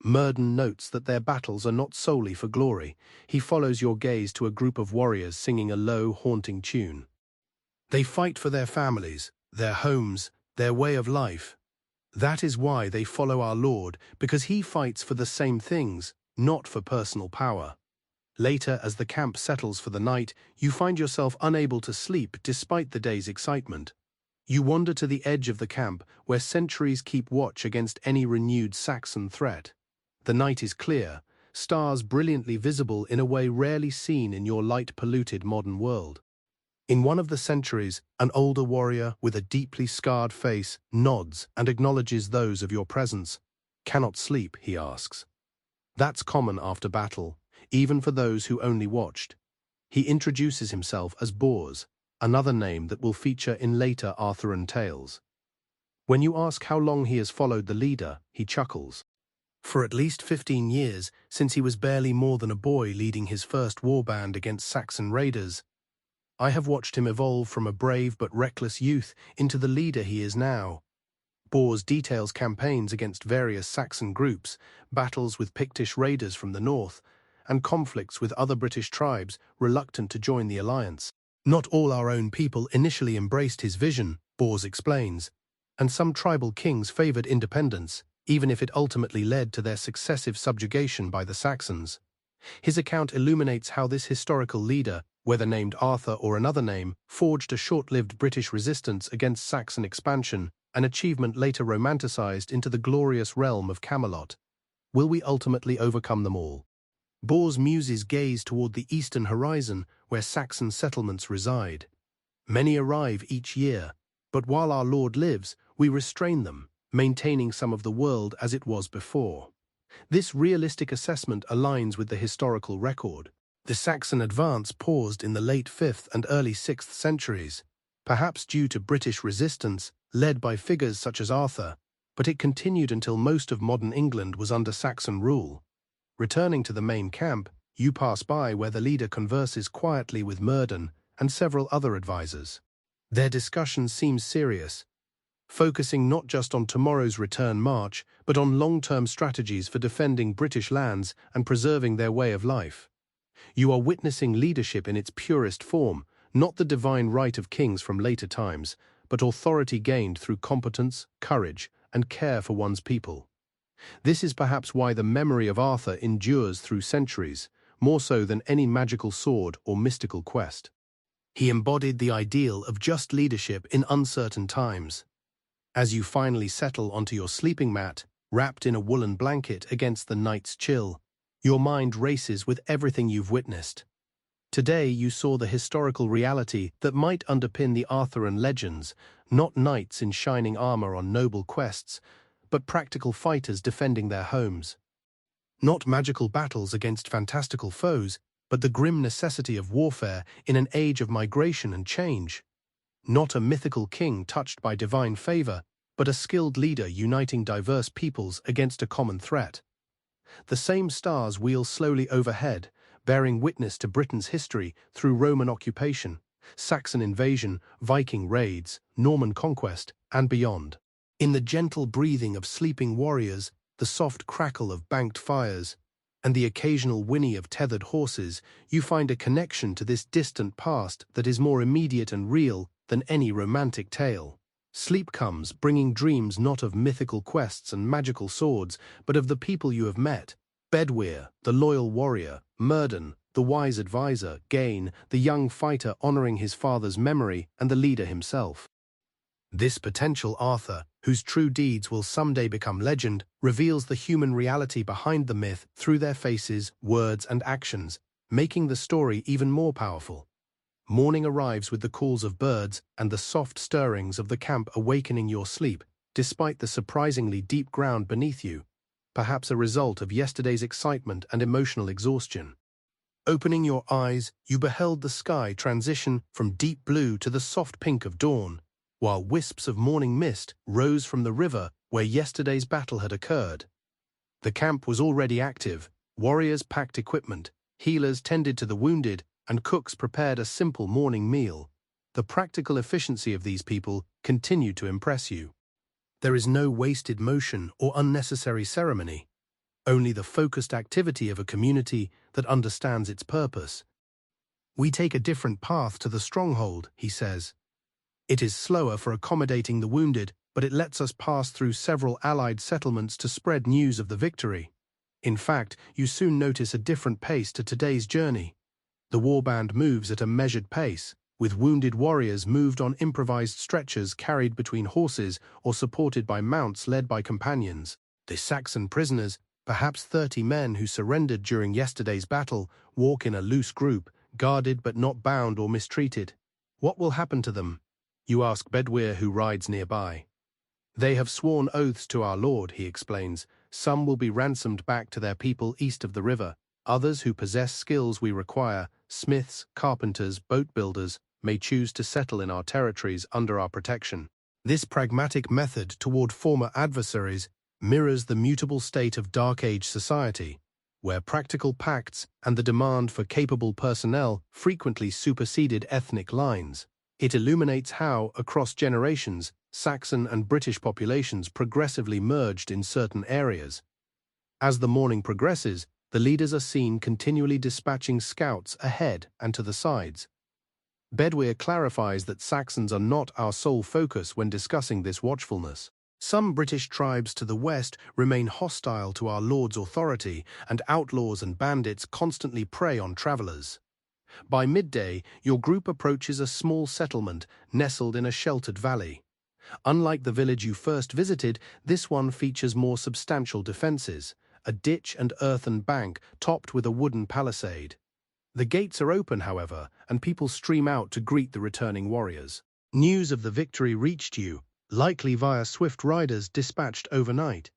[SPEAKER 1] Murden notes that their battles are not solely for glory. He follows your gaze to a group of warriors singing a low, haunting tune. They fight for their families, their homes, their way of life. That is why they follow our Lord, because he fights for the same things, not for personal power. Later, as the camp settles for the night, you find yourself unable to sleep despite the day's excitement. You wander to the edge of the camp, where sentries keep watch against any renewed Saxon threat. The night is clear, stars brilliantly visible in a way rarely seen in your light-polluted modern world. In one of the centuries, an older warrior with a deeply scarred face nods and acknowledges those of your presence. Cannot sleep, he asks. That's common after battle, even for those who only watched. He introduces himself as Bors, another name that will feature in later Arthurian tales. When you ask how long he has followed the leader, he chuckles. For at least 15 years, since he was barely more than a boy leading his first warband against Saxon raiders, I have watched him evolve from a brave but reckless youth into the leader he is now. Bors details campaigns against various Saxon groups, battles with Pictish raiders from the north, and conflicts with other British tribes reluctant to join the alliance. Not all our own people initially embraced his vision, Bors explains, and some tribal kings favored independence, even if it ultimately led to their successive subjugation by the Saxons. His account illuminates how this historical leader, whether named Arthur or another name, forged a short-lived British resistance against Saxon expansion, an achievement later romanticized into the glorious realm of Camelot. Will we ultimately overcome them all? Bors' muses gaze toward the eastern horizon, where Saxon settlements reside. Many arrive each year, but while our Lord lives, we restrain them, maintaining some of the world as it was before. This realistic assessment aligns with the historical record. The Saxon advance paused in the late 5th and early 6th centuries, perhaps due to British resistance led by figures such as Arthur, but it continued until most of modern England was under Saxon rule. Returning to the main camp, you pass by where the leader converses quietly with Murden and several other advisors. Their discussion seems serious, focusing not just on tomorrow's return march, but on long-term strategies for defending British lands and preserving their way of life. You are witnessing leadership in its purest form, not the divine right of kings from later times, but authority gained through competence, courage, and care for one's people. This is perhaps why the memory of Arthur endures through centuries, more so than any magical sword or mystical quest. He embodied the ideal of just leadership in uncertain times. As you finally settle onto your sleeping mat, wrapped in a woolen blanket against the night's chill, your mind races with everything you've witnessed. Today you saw the historical reality that might underpin the Arthurian legends, not knights in shining armor on noble quests, but practical fighters defending their homes. Not magical battles against fantastical foes, but the grim necessity of warfare in an age of migration and change. Not a mythical king touched by divine favor, but a skilled leader uniting diverse peoples against a common threat. The same stars wheel slowly overhead, bearing witness to Britain's history through Roman occupation, Saxon invasion, Viking raids, Norman conquest, and beyond. In the gentle breathing of sleeping warriors, the soft crackle of banked fires, and the occasional whinny of tethered horses, you find a connection to this distant past that is more immediate and real than any romantic tale. Sleep comes, bringing dreams not of mythical quests and magical swords, but of the people you have met. Bedwyr, the loyal warrior; Murden, the wise advisor; Gain, the young fighter honoring his father's memory; and the leader himself. This potential Arthur, whose true deeds will someday become legend, reveals the human reality behind the myth through their faces, words, and actions, making the story even more powerful. Morning arrives with the calls of birds and the soft stirrings of the camp awakening your sleep, despite the surprisingly deep ground beneath you, perhaps a result of yesterday's excitement and emotional exhaustion. Opening your eyes, you beheld the sky transition from deep blue to the soft pink of dawn, while wisps of morning mist rose from the river where yesterday's battle had occurred. The camp was already active, warriors packed equipment, healers tended to the wounded, and cooks prepared a simple morning meal. The practical efficiency of these people continued to impress you. There is no wasted motion or unnecessary ceremony, only the focused activity of a community that understands its purpose. We take a different path to the stronghold, he says. It is slower for accommodating the wounded, but it lets us pass through several allied settlements to spread news of the victory. In fact, you soon notice a different pace to today's journey. The warband moves at a measured pace, with wounded warriors moved on improvised stretchers carried between horses or supported by mounts led by companions. The Saxon prisoners, perhaps 30 men who surrendered during yesterday's battle, walk in a loose group, guarded but not bound or mistreated. What will happen to them? You ask Bedwyr, who rides nearby. They have sworn oaths to our lord, he explains. Some will be ransomed back to their people east of the river. Others who possess skills we require, smiths, carpenters, boat builders, may choose to settle in our territories under our protection. This pragmatic method toward former adversaries mirrors the mutable state of Dark Age society, where practical pacts and the demand for capable personnel frequently superseded ethnic lines. It illuminates how, across generations, Saxon and British populations progressively merged in certain areas. As the morning progresses, the leaders are seen continually dispatching scouts ahead and to the sides. Bedwyr clarifies that Saxons are not our sole focus when discussing this watchfulness. Some British tribes to the west remain hostile to our lord's authority, and outlaws and bandits constantly prey on travelers. By midday, your group approaches a small settlement nestled in a sheltered valley. Unlike the village you first visited, this one features more substantial defenses, a ditch and earthen bank topped with a wooden palisade. The gates are open, however, and people stream out to greet the returning warriors. News of the victory reached you, likely via swift riders dispatched overnight.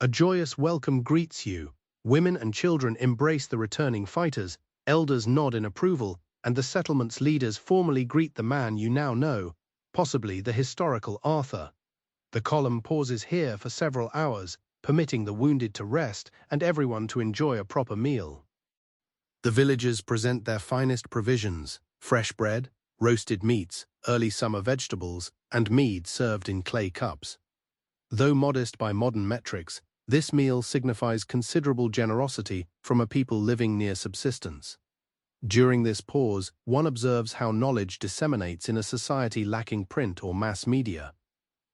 [SPEAKER 1] A joyous welcome greets you. Women and children embrace the returning fighters, elders nod in approval, and the settlement's leaders formally greet the man you now know, possibly the historical Arthur. The column pauses here for several hours, permitting the wounded to rest and everyone to enjoy a proper meal. The villagers present their finest provisions: fresh bread, roasted meats, early summer vegetables, and mead served in clay cups. Though modest by modern metrics, this meal signifies considerable generosity from a people living near subsistence. During this pause, one observes how knowledge disseminates in a society lacking print or mass media.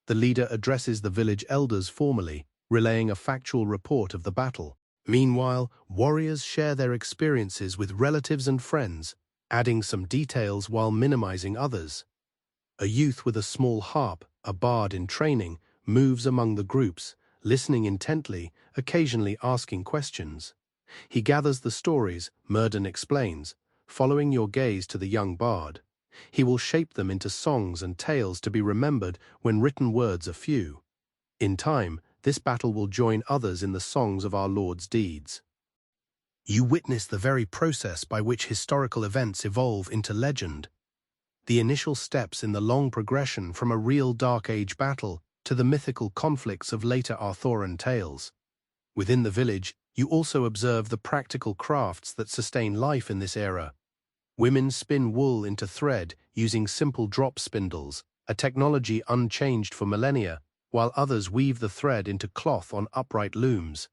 [SPEAKER 1] The leader addresses the village elders formally, relaying a factual report of the battle. Meanwhile, warriors share their experiences with relatives and friends, adding some details while minimizing others. A youth with a small harp, a bard in training, moves among the groups, listening intently, occasionally asking questions. He gathers the stories, Murden explains, following your gaze to the young bard. He will shape them into songs and tales to be remembered when written words are few. In time, this battle will join others in the songs of our Lord's deeds. You witness the very process by which historical events evolve into legend. The initial steps in the long progression from a real Dark Age battle to the mythical conflicts of later Arthurian tales. Within the village, you also observe the practical crafts that sustain life in this era. Women spin wool into thread using simple drop spindles, a technology unchanged for millennia, while others weave the thread into cloth on upright looms.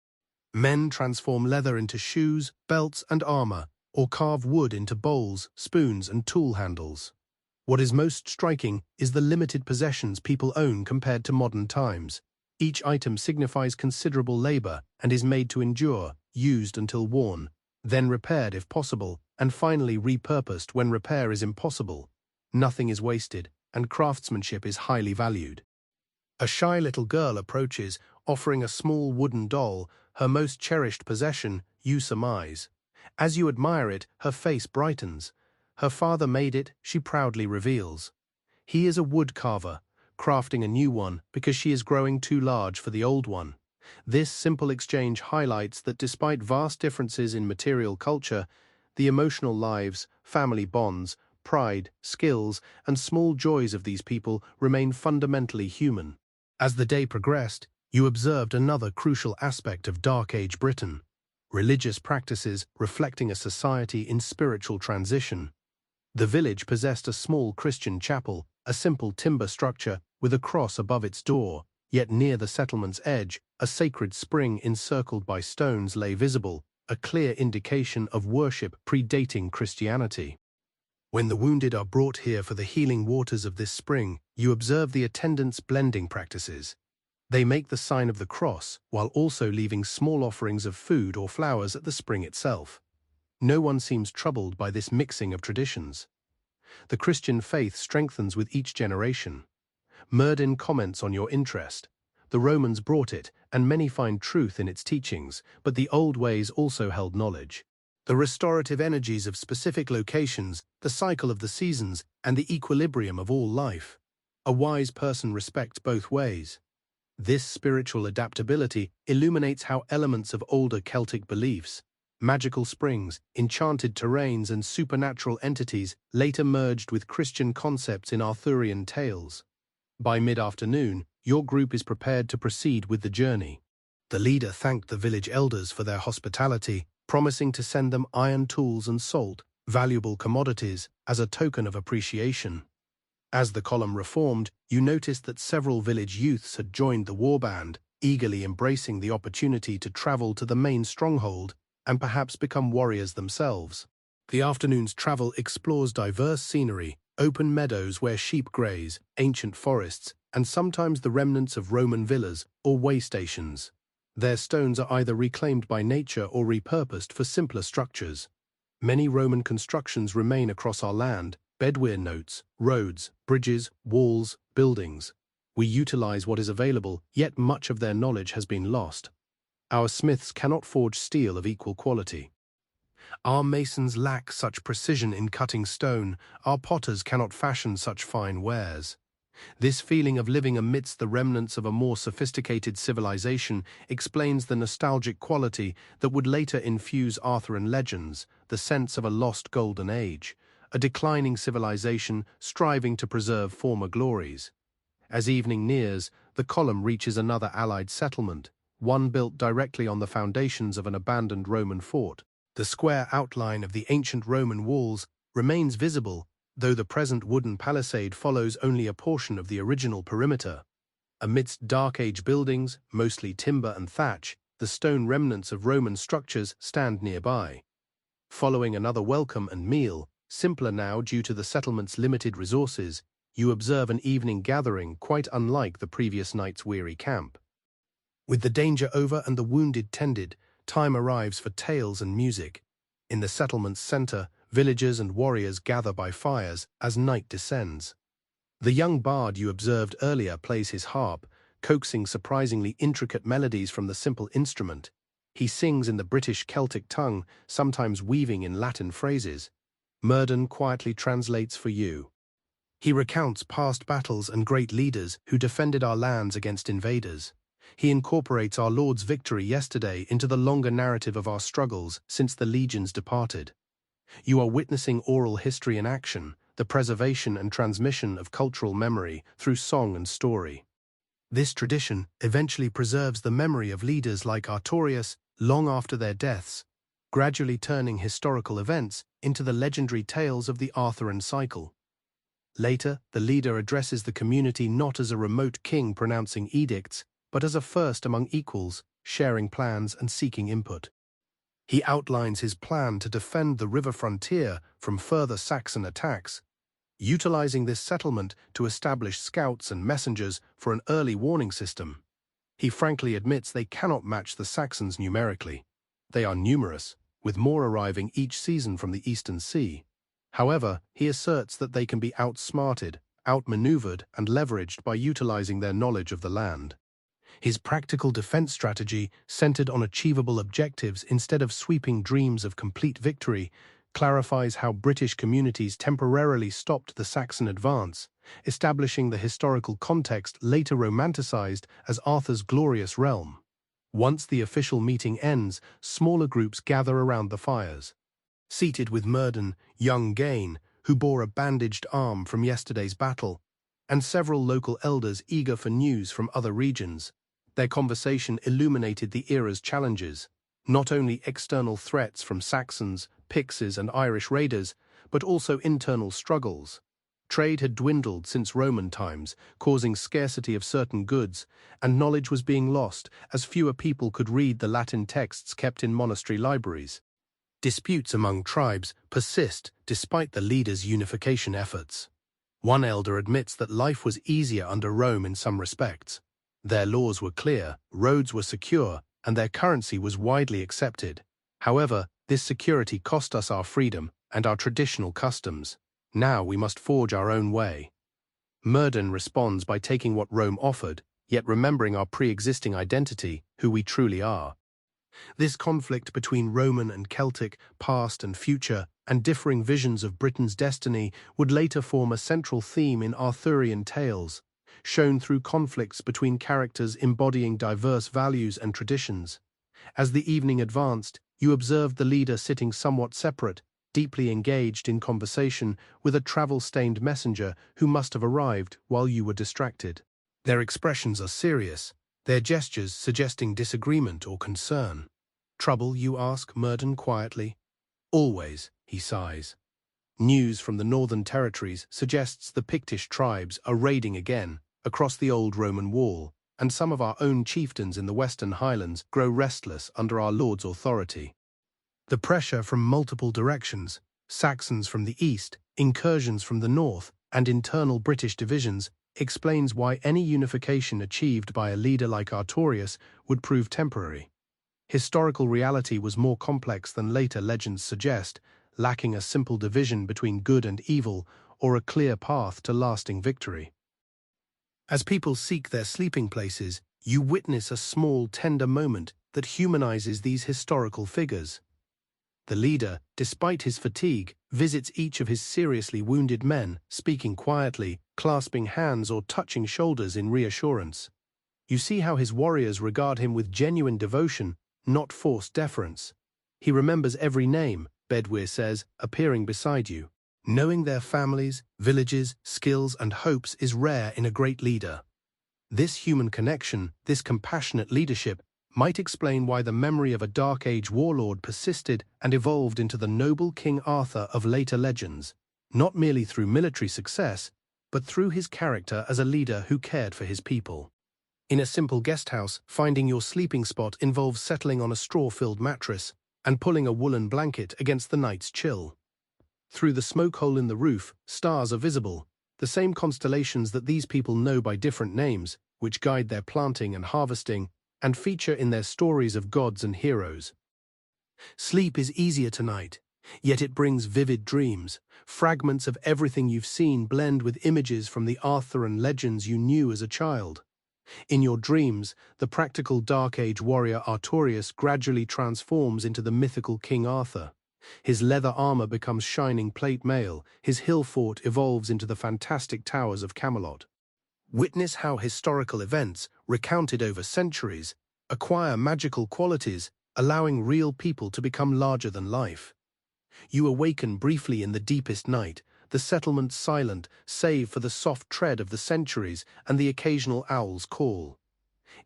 [SPEAKER 1] Men transform leather into shoes, belts, and armor, or carve wood into bowls, spoons, and tool handles. What is most striking is the limited possessions people own compared to modern times. Each item signifies considerable labor and is made to endure, used until worn, then repaired if possible, and finally repurposed when repair is impossible. Nothing is wasted, and craftsmanship is highly valued. A shy little girl approaches, offering a small wooden doll, her most cherished possession, you surmise. As you admire it, her face brightens. Her father made it, she proudly reveals. He is a wood carver, crafting a new one because she is growing too large for the old one. This simple exchange highlights that despite vast differences in material culture, the emotional lives, family bonds, pride, skills, and small joys of these people remain fundamentally human. As the day progressed, you observed another crucial aspect of Dark Age Britain: religious practices reflecting a society in spiritual transition. The village possessed a small Christian chapel, a simple timber structure with a cross above its door, yet near the settlement's edge, a sacred spring encircled by stones lay visible, a clear indication of worship predating Christianity. When the wounded are brought here for the healing waters of this spring, you observe the attendants' blending practices. They make the sign of the cross, while also leaving small offerings of food or flowers at the spring itself. No one seems troubled by this mixing of traditions. The Christian faith strengthens with each generation. Murden comments on your interest. The Romans brought it, and many find truth in its teachings, but the old ways also held knowledge. The restorative energies of specific locations, the cycle of the seasons, and the equilibrium of all life. A wise person respects both ways. This spiritual adaptability illuminates how elements of older Celtic beliefs, magical springs, enchanted terrains, and supernatural entities later merged with Christian concepts in Arthurian tales. By mid-afternoon, your group is prepared to proceed with the journey. The leader thanked the village elders for their hospitality, promising to send them iron tools and salt, valuable commodities, as a token of appreciation. As the column reformed, you noticed that several village youths had joined the warband, eagerly embracing the opportunity to travel to the main stronghold and perhaps become warriors themselves. The afternoon's travel explores diverse scenery, open meadows where sheep graze, ancient forests, and sometimes the remnants of Roman villas or way stations. Their stones are either reclaimed by nature or repurposed for simpler structures. Many Roman constructions remain across our land: bedwear notes, roads, bridges, walls, buildings. We utilize what is available, yet much of their knowledge has been lost. Our smiths cannot forge steel of equal quality. Our masons lack such precision in cutting stone, our potters cannot fashion such fine wares. This feeling of living amidst the remnants of a more sophisticated civilization explains the nostalgic quality that would later infuse Arthurian legends, the sense of a lost golden age, a declining civilization striving to preserve former glories. As evening nears, the column reaches another allied settlement, one built directly on the foundations of an abandoned Roman fort. The square outline of the ancient Roman walls remains visible, though the present wooden palisade follows only a portion of the original perimeter. Amidst Dark Age buildings, mostly timber and thatch, the stone remnants of Roman structures stand nearby. Following another welcome and meal, simpler now due to the settlement's limited resources, you observe an evening gathering quite unlike the previous night's weary camp. With the danger over and the wounded tended, time arrives for tales and music. In the settlement's center, villagers and warriors gather by fires as night descends. The young bard you observed earlier plays his harp, coaxing surprisingly intricate melodies from the simple instrument. He sings in the British Celtic tongue, sometimes weaving in Latin phrases. Murden quietly translates for you. He recounts past battles and great leaders who defended our lands against invaders. He incorporates our Lord's victory yesterday into the longer narrative of our struggles since the legions departed. You are witnessing oral history in action, the preservation and transmission of cultural memory through song and story. This tradition eventually preserves the memory of leaders like Artorius long after their deaths, gradually turning historical events into the legendary tales of the Arthurian cycle. Later, the leader addresses the community not as a remote king pronouncing edicts, but as a first among equals, sharing plans and seeking input. He outlines his plan to defend the river frontier from further Saxon attacks, utilizing this settlement to establish scouts and messengers for an early warning system. He frankly admits they cannot match the Saxons numerically. They are numerous, with more arriving each season from the Eastern Sea. However, he asserts that they can be outsmarted, outmaneuvered, and leveraged by utilizing their knowledge of the land. His practical defense strategy, centered on achievable objectives instead of sweeping dreams of complete victory, clarifies how British communities temporarily stopped the Saxon advance, establishing the historical context later romanticized as Arthur's glorious realm. Once the official meeting ends, smaller groups gather around the fires. Seated with Murden, young Gain, who bore a bandaged arm from yesterday's battle, and several local elders eager for news from other regions, their conversation illuminated the era's challenges, not only external threats from Saxons, Picts, and Irish raiders, but also internal struggles. Trade had dwindled since Roman times, causing scarcity of certain goods, and knowledge was being lost as fewer people could read the Latin texts kept in monastery libraries. Disputes among tribes persist despite the leaders' unification efforts. One elder admits that life was easier under Rome in some respects. Their laws were clear, roads were secure, and their currency was widely accepted. However, this security cost us our freedom and our traditional customs. Now we must forge our own way. Murden responds by taking what Rome offered, yet remembering our pre-existing identity, who we truly are. This conflict between Roman and Celtic, past and future, and differing visions of Britain's destiny would later form a central theme in Arthurian tales, shown through conflicts between characters embodying diverse values and traditions. As the evening advanced, you observed the leader sitting somewhat separate, deeply engaged in conversation with a travel-stained messenger who must have arrived while you were distracted. Their expressions are serious, their gestures suggesting disagreement or concern. "Trouble, you ask?" Murden quietly. "Always," he sighs. News from the northern territories suggests the Pictish tribes are raiding again across the old Roman wall, and some of our own chieftains in the western highlands grow restless under our lord's authority. The pressure from multiple directions, Saxons from the east, incursions from the north, and internal British divisions, explains why any unification achieved by a leader like Artorius would prove temporary. Historical reality was more complex than later legends suggest, lacking a simple division between good and evil or a clear path to lasting victory. As people seek their sleeping places, you witness a small, tender moment that humanizes these historical figures. The leader, despite his fatigue, visits each of his seriously wounded men, speaking quietly, clasping hands or touching shoulders in reassurance. You see how his warriors regard him with genuine devotion, not forced deference. He remembers every name, Bedwyr says, appearing beside you. Knowing their families, villages, skills, and hopes is rare in a great leader. This human connection, this compassionate leadership, might explain why the memory of a Dark Age warlord persisted and evolved into the noble King Arthur of later legends, not merely through military success, but through his character as a leader who cared for his people. In a simple guest house, finding your sleeping spot involves settling on a straw-filled mattress and pulling a woolen blanket against the night's chill. Through the smoke hole in the roof, stars are visible, the same constellations that these people know by different names, which guide their planting and harvesting, and feature in their stories of gods and heroes. Sleep is easier tonight, yet it brings vivid dreams. Fragments of everything you've seen blend with images from the Arthurian legends you knew as a child. In your dreams, the practical Dark Age warrior Artorius gradually transforms into the mythical King Arthur. His leather armor becomes shining plate mail, his hill fort evolves into the fantastic towers of Camelot. Witness how historical events, recounted over centuries, acquire magical qualities, allowing real people to become larger than life. You awaken briefly in the deepest night, the settlement silent save for the soft tread of the centuries and the occasional owl's call.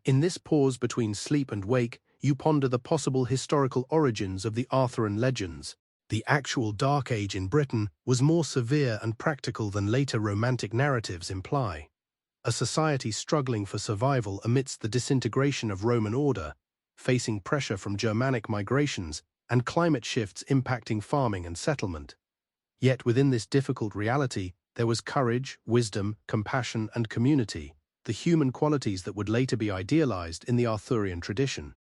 [SPEAKER 1] In this pause between sleep and wake, you ponder the possible historical origins of the Arthurian legends. The actual Dark Age in Britain was more severe and practical than later romantic narratives imply. A society struggling for survival amidst the disintegration of Roman order, facing pressure from Germanic migrations and climate shifts impacting farming and settlement. Yet within this difficult reality, there was courage, wisdom, compassion, and community, the human qualities that would later be idealized in the Arthurian tradition.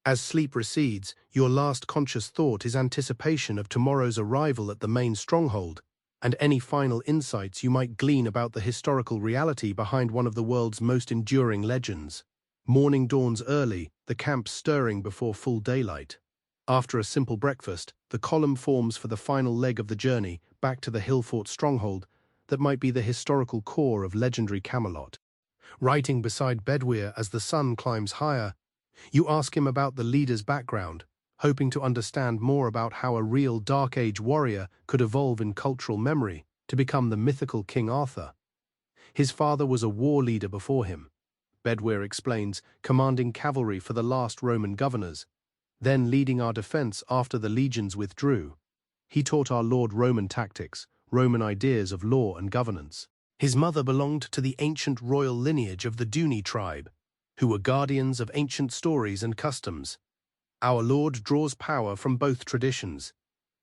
[SPEAKER 1] As sleep recedes, your last conscious thought is anticipation of tomorrow's arrival at the main stronghold, and any final insights you might glean about the historical reality behind one of the world's most enduring legends. Morning dawns early, the camp stirring before full daylight. After a simple breakfast, the column forms for the final leg of the journey back to the hill fort stronghold that might be the historical core of legendary Camelot. Writing beside Bedwyr as the sun climbs higher, you ask him about the leader's background, hoping to understand more about how a real Dark Age warrior could evolve in cultural memory to become the mythical King Arthur. His father was a war leader before him, Bedwyr explains, commanding cavalry for the last Roman governors, then leading our defense after the legions withdrew. He taught our Lord Roman tactics, Roman ideas of law and governance. His mother belonged to the ancient royal lineage of the Duni tribe, who were guardians of ancient stories and customs. Our Lord draws power from both traditions.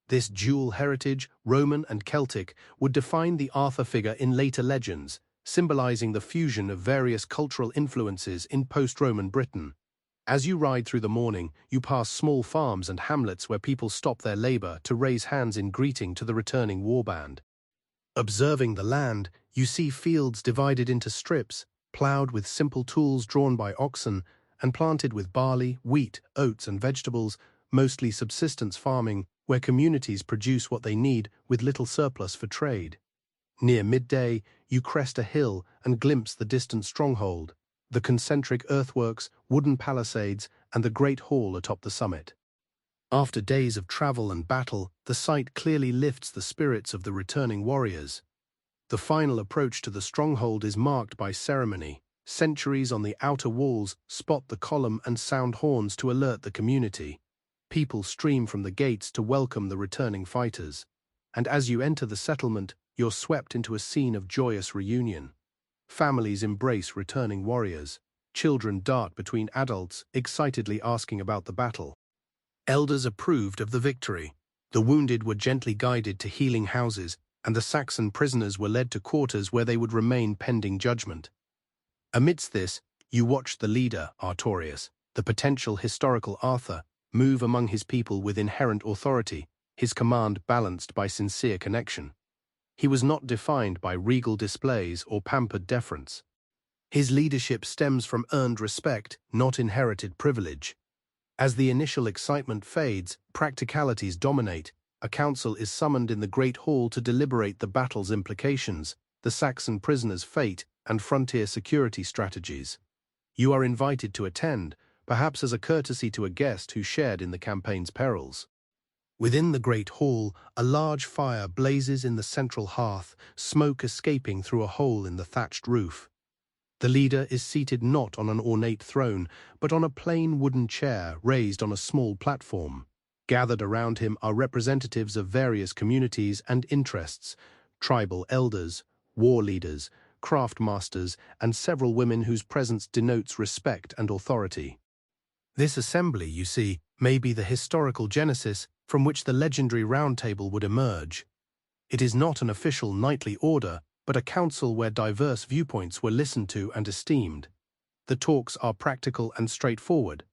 [SPEAKER 1] This dual heritage, Roman and Celtic, would define the Arthur figure in later legends, symbolizing the fusion of various cultural influences in post-Roman Britain. As you ride through the morning, you pass small farms and hamlets where people stop their labor to raise hands in greeting to the returning warband. Observing the land, you see fields divided into strips, plowed with simple tools drawn by oxen, and planted with barley, wheat, oats, and vegetables, mostly subsistence farming, where communities produce what they need with little surplus for trade. Near midday, you crest a hill and glimpse the distant stronghold, the concentric earthworks, wooden palisades, and the great hall atop the summit. After days of travel and battle, the sight clearly lifts the spirits of the returning warriors. The final approach to the stronghold is marked by ceremony. Sentries on the outer walls spot the column and sound horns to alert the community. People stream from the gates to welcome the returning fighters. And as you enter the settlement, you're swept into a scene of joyous reunion. Families embrace returning warriors. Children dart between adults, excitedly asking about the battle. Elders approved of the victory. The wounded were gently guided to healing houses, and the Saxon prisoners were led to quarters where they would remain pending judgment. Amidst this, you watched the leader, Artorius, the potential historical Arthur, move among his people with inherent authority, his command balanced by sincere connection. He was not defined by regal displays or pampered deference. His leadership stems from earned respect, not inherited privilege. As the initial excitement fades, practicalities dominate. A council is summoned in the Great Hall to deliberate the battle's implications, the Saxon prisoners' fate, and frontier security strategies. You are invited to attend, perhaps as a courtesy to a guest who shared in the campaign's perils. Within the Great Hall, a large fire blazes in the central hearth, smoke escaping through a hole in the thatched roof. The leader is seated not on an ornate throne, but on a plain wooden chair raised on a small platform. Gathered around him are representatives of various communities and interests, tribal elders, war leaders, craft masters, and several women whose presence denotes respect and authority. This assembly, you see, may be the historical genesis from which the legendary Round Table would emerge. It is not an official knightly order, but a council where diverse viewpoints were listened to and esteemed. The talks are practical and straightforward.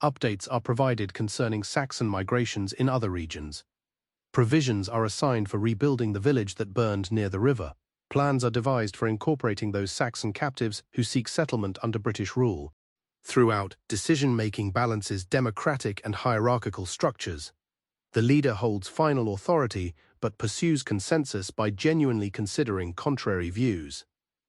[SPEAKER 1] Updates are provided concerning Saxon migrations in other regions. Provisions are assigned for rebuilding the village that burned near the river. Plans are devised for incorporating those Saxon captives who seek settlement under British rule. Throughout, decision-making balances democratic and hierarchical structures. The leader holds final authority, but pursues consensus by genuinely considering contrary views.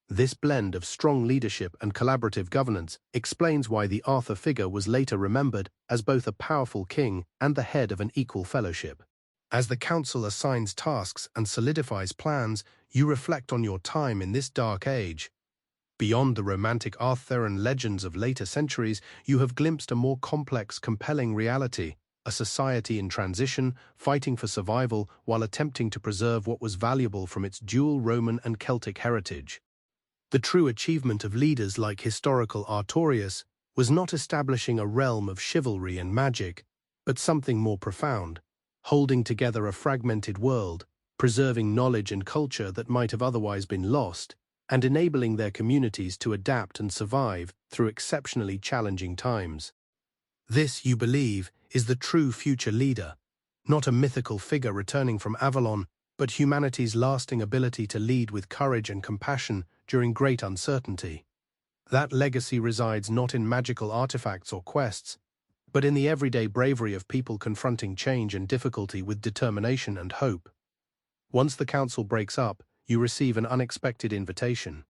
[SPEAKER 1] This blend of strong leadership and collaborative governance explains why the Arthur figure was later remembered as both a powerful king and the head of an equal fellowship. As the council assigns tasks and solidifies plans, you reflect on your time in this dark age. Beyond the romantic Arthurian legends of later centuries, you have glimpsed a more complex, compelling reality, a society in transition, fighting for survival while attempting to preserve what was valuable from its dual Roman and Celtic heritage. The true achievement of leaders like historical Artorius was not establishing a realm of chivalry and magic, but something more profound, holding together a fragmented world, preserving knowledge and culture that might have otherwise been lost, and enabling their communities to adapt and survive through exceptionally challenging times. This, you believe, is the true future leader, not a mythical figure returning from Avalon, but humanity's lasting ability to lead with courage and compassion during great uncertainty. That legacy resides not in magical artifacts or quests, but in the everyday bravery of people confronting change and difficulty with determination and hope. Once the council breaks up, you receive an unexpected invitation.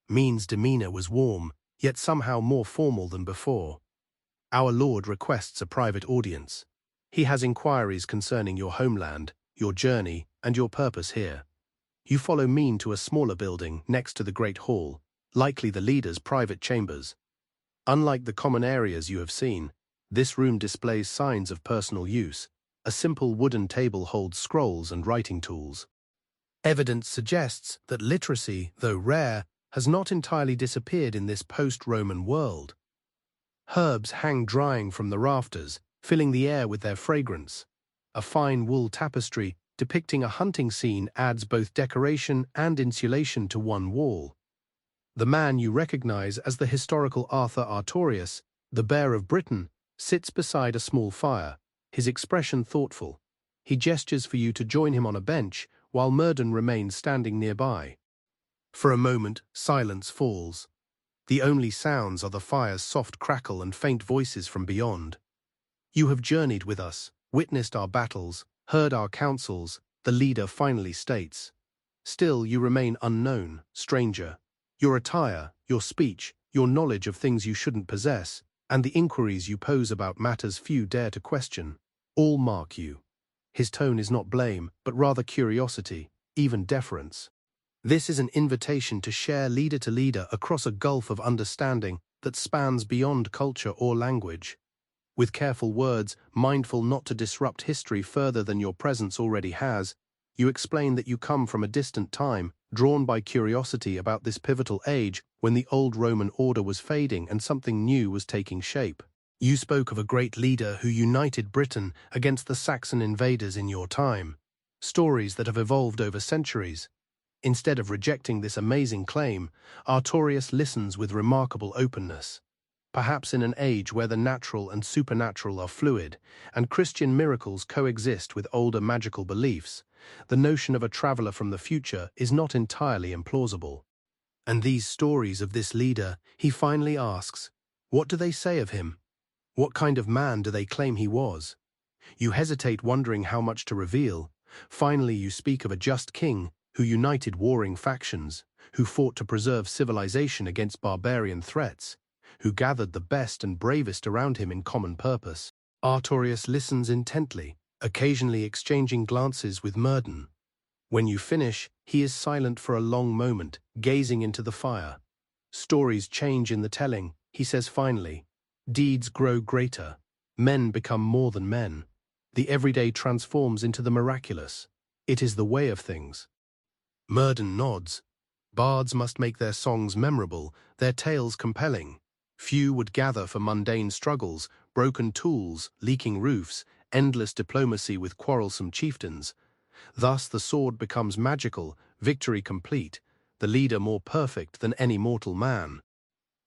[SPEAKER 1] Mean's demeanor was warm, yet somehow more formal than before. Our Lord requests a private audience. He has inquiries concerning your homeland, your journey, and your purpose here. You follow Mean to a smaller building next to the Great Hall, likely the leader's private chambers. Unlike the common areas you have seen, this room displays signs of personal use. A simple wooden table holds scrolls and writing tools. Evidence suggests that literacy, though rare, has not entirely disappeared in this post-Roman world. Herbs hang drying from the rafters, filling the air with their fragrance. A fine wool tapestry depicting a hunting scene adds both decoration and insulation to one wall. The man you recognize as the historical Arthur Artorius, the Bear of Britain, sits beside a small fire, his expression thoughtful. He gestures for you to join him on a bench, while Murden remains standing nearby. For a moment, silence falls. The only sounds are the fire's soft crackle and faint voices from beyond. You have journeyed with us, witnessed our battles, heard our counsels, the leader finally states. Still you remain unknown, stranger. Your attire, your speech, your knowledge of things you shouldn't possess, and the inquiries you pose about matters few dare to question, all mark you. His tone is not blame, but rather curiosity, even deference. This is an invitation to share leader to leader across a gulf of understanding that spans beyond culture or language. With careful words, mindful not to disrupt history further than your presence already has, you explain that you come from a distant time, drawn by curiosity about this pivotal age when the old Roman order was fading and something new was taking shape. You spoke of a great leader who united Britain against the Saxon invaders in your time, stories that have evolved over centuries. Instead of rejecting this amazing claim, Artorius listens with remarkable openness. Perhaps in an age where the natural and supernatural are fluid, and Christian miracles coexist with older magical beliefs, the notion of a traveler from the future is not entirely implausible. And these stories of this leader, he finally asks, what do they say of him? What kind of man do they claim he was? You hesitate, wondering how much to reveal. Finally you speak of a just king who united warring factions, who fought to preserve civilization against barbarian threats, who gathered the best and bravest around him in common purpose. Artorius listens intently, occasionally exchanging glances with Murden. When you finish, he is silent for a long moment, gazing into the fire. Stories change in the telling, he says finally. Deeds grow greater. Men become more than men. The everyday transforms into the miraculous. It is the way of things. Murden nods. Bards must make their songs memorable, their tales compelling. Few would gather for mundane struggles, broken tools, leaking roofs, endless diplomacy with quarrelsome chieftains. Thus the sword becomes magical, victory complete, the leader more perfect than any mortal man.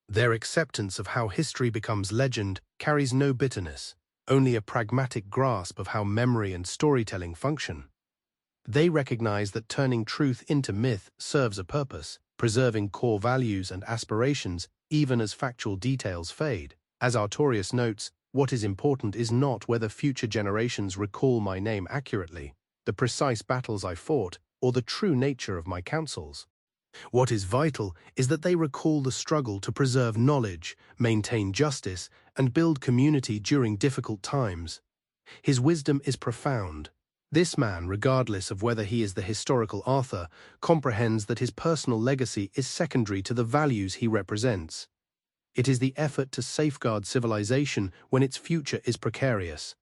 [SPEAKER 1] Their acceptance of how history becomes legend carries no bitterness, only a pragmatic grasp of how memory and storytelling function. They recognize that turning truth into myth serves a purpose, preserving core values and aspirations even as factual details fade. As Artorius notes, what is important is not whether future generations recall my name accurately, the precise battles I fought, or the true nature of my counsels. What is vital is that they recall the struggle to preserve knowledge, maintain justice, and build community during difficult times. His wisdom is profound. This man, regardless of whether he is the historical Arthur, comprehends that his personal legacy is secondary to the values he represents. It is the effort to safeguard civilization when its future is precarious.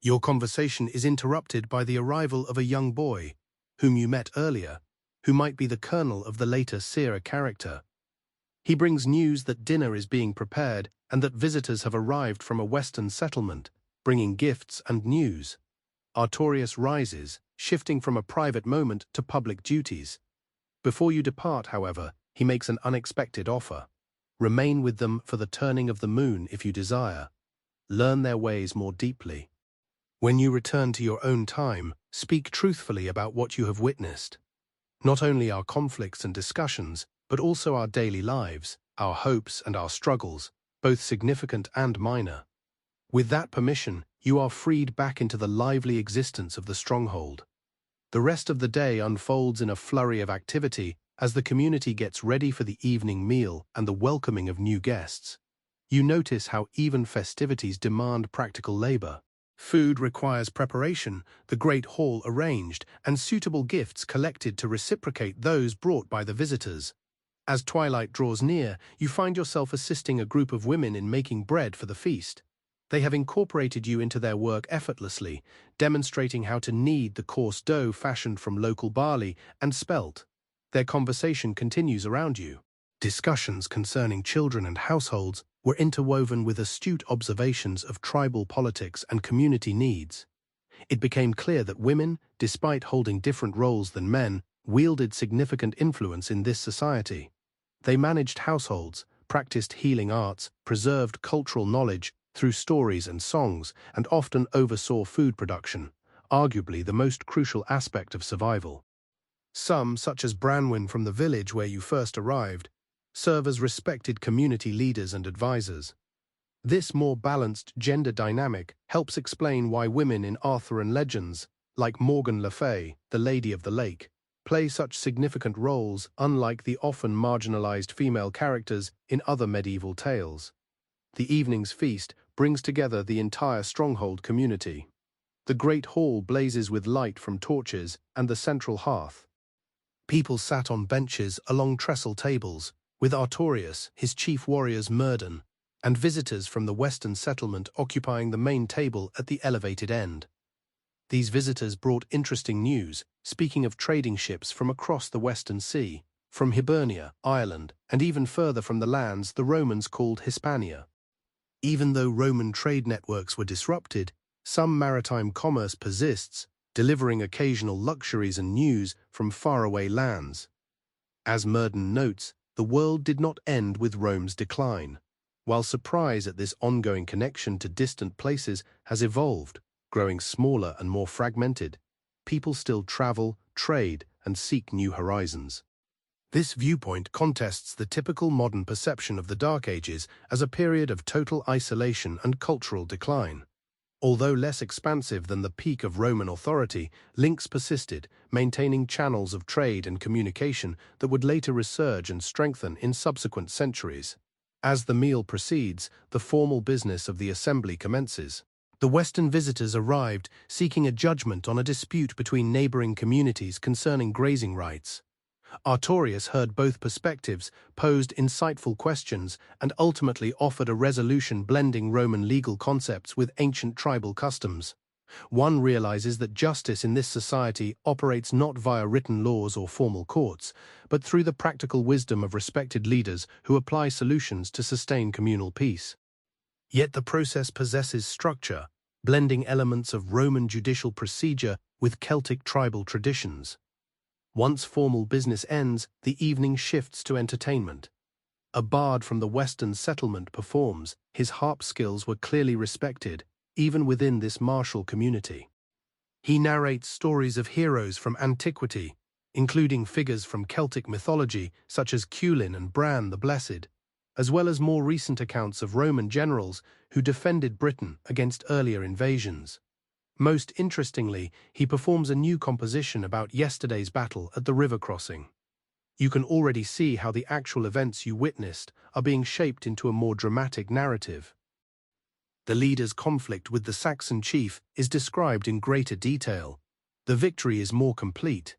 [SPEAKER 1] Your conversation is interrupted by the arrival of a young boy, whom you met earlier, who might be the kernel of the later seer character. He brings news that dinner is being prepared and that visitors have arrived from a western settlement, bringing gifts and news. Artorius rises, shifting from a private moment to public duties. Before you depart, however, he makes an unexpected offer. Remain with them for the turning of the moon if you desire. Learn their ways more deeply. When you return to your own time, speak truthfully about what you have witnessed. Not only our conflicts and discussions, but also our daily lives, our hopes and our struggles, both significant and minor. With that permission, you are freed back into the lively existence of the stronghold. The rest of the day unfolds in a flurry of activity as the community gets ready for the evening meal and the welcoming of new guests. You notice how even festivities demand practical labor. Food requires preparation, the great hall arranged, and suitable gifts collected to reciprocate those brought by the visitors. As twilight draws near, you find yourself assisting a group of women in making bread for the feast. They have incorporated you into their work effortlessly, demonstrating how to knead the coarse dough fashioned from local barley and spelt. Their conversation continues around you. Discussions concerning children and households were interwoven with astute observations of tribal politics and community needs. It became clear that women, despite holding different roles than men, wielded significant influence in this society. They managed households, practiced healing arts, preserved cultural knowledge through stories and songs, and often oversaw food production, arguably the most crucial aspect of survival. Some, such as Branwen from the village where you first arrived, serve as respected community leaders and advisors. This more balanced gender dynamic helps explain why women in Arthurian legends, like Morgan Le Fay, the Lady of the Lake, play such significant roles unlike the often marginalized female characters in other medieval tales. The evening's feast brings together the entire stronghold community. The great hall blazes with light from torches and the central hearth. People sat on benches along trestle tables, with Artorius, his chief warrior's Murden, and visitors from the western settlement occupying the main table at the elevated end. These visitors brought interesting news, speaking of trading ships from across the Western Sea, from Hibernia, Ireland, and even further from the lands the Romans called Hispania. Even though Roman trade networks were disrupted, some maritime commerce persists, delivering occasional luxuries and news from faraway lands. As Murden notes, the world did not end with Rome's decline. While surprise at this ongoing connection to distant places has evolved, growing smaller and more fragmented, people still travel, trade, and seek new horizons. This viewpoint contests the typical modern perception of the Dark Ages as a period of total isolation and cultural decline. Although less expansive than the peak of Roman authority, links persisted, maintaining channels of trade and communication that would later resurge and strengthen in subsequent centuries. As the meal proceeds, the formal business of the assembly commences. The Western visitors arrived, seeking a judgment on a dispute between neighboring communities concerning grazing rights. Artorius heard both perspectives, posed insightful questions, and ultimately offered a resolution blending Roman legal concepts with ancient tribal customs. One realizes that justice in this society operates not via written laws or formal courts, but through the practical wisdom of respected leaders who apply solutions to sustain communal peace. Yet the process possesses structure, blending elements of Roman judicial procedure with Celtic tribal traditions. Once formal business ends, the evening shifts to entertainment. A bard from the Western settlement performs. His harp skills were clearly respected, even within this martial community. He narrates stories of heroes from antiquity, including figures from Celtic mythology such as Cuillin and Bran the Blessed, as well as more recent accounts of Roman generals who defended Britain against earlier invasions. Most interestingly, he performs a new composition about yesterday's battle at the river crossing. You can already see how the actual events you witnessed are being shaped into a more dramatic narrative. The leader's conflict with the Saxon chief is described in greater detail. The victory is more complete.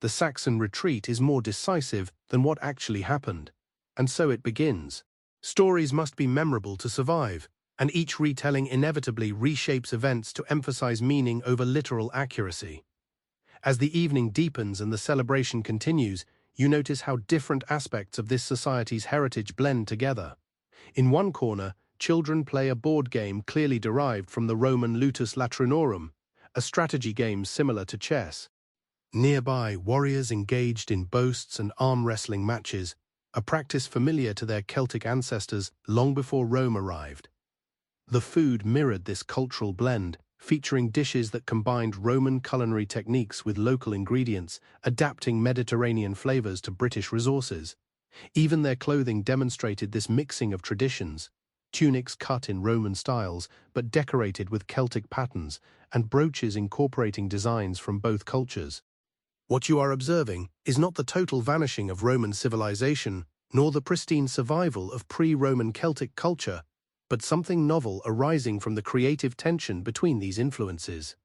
[SPEAKER 1] The Saxon retreat is more decisive than what actually happened. And so it begins. Stories must be memorable to survive, and each retelling inevitably reshapes events to emphasize meaning over literal accuracy. As the evening deepens and the celebration continues, you notice how different aspects of this society's heritage blend together. In one corner, children play a board game clearly derived from the Roman Lutus Latrinorum, a strategy game similar to chess. Nearby, warriors engaged in boasts and arm wrestling matches, a practice familiar to their Celtic ancestors long before Rome arrived. The food mirrored this cultural blend, featuring dishes that combined Roman culinary techniques with local ingredients, adapting Mediterranean flavors to British resources. Even their clothing demonstrated this mixing of traditions. Tunics cut in Roman styles, but decorated with Celtic patterns, and brooches incorporating designs from both cultures. What you are observing is not the total vanishing of Roman civilization, nor the pristine survival of pre-Roman Celtic culture, but something novel arising from the creative tension between these influences.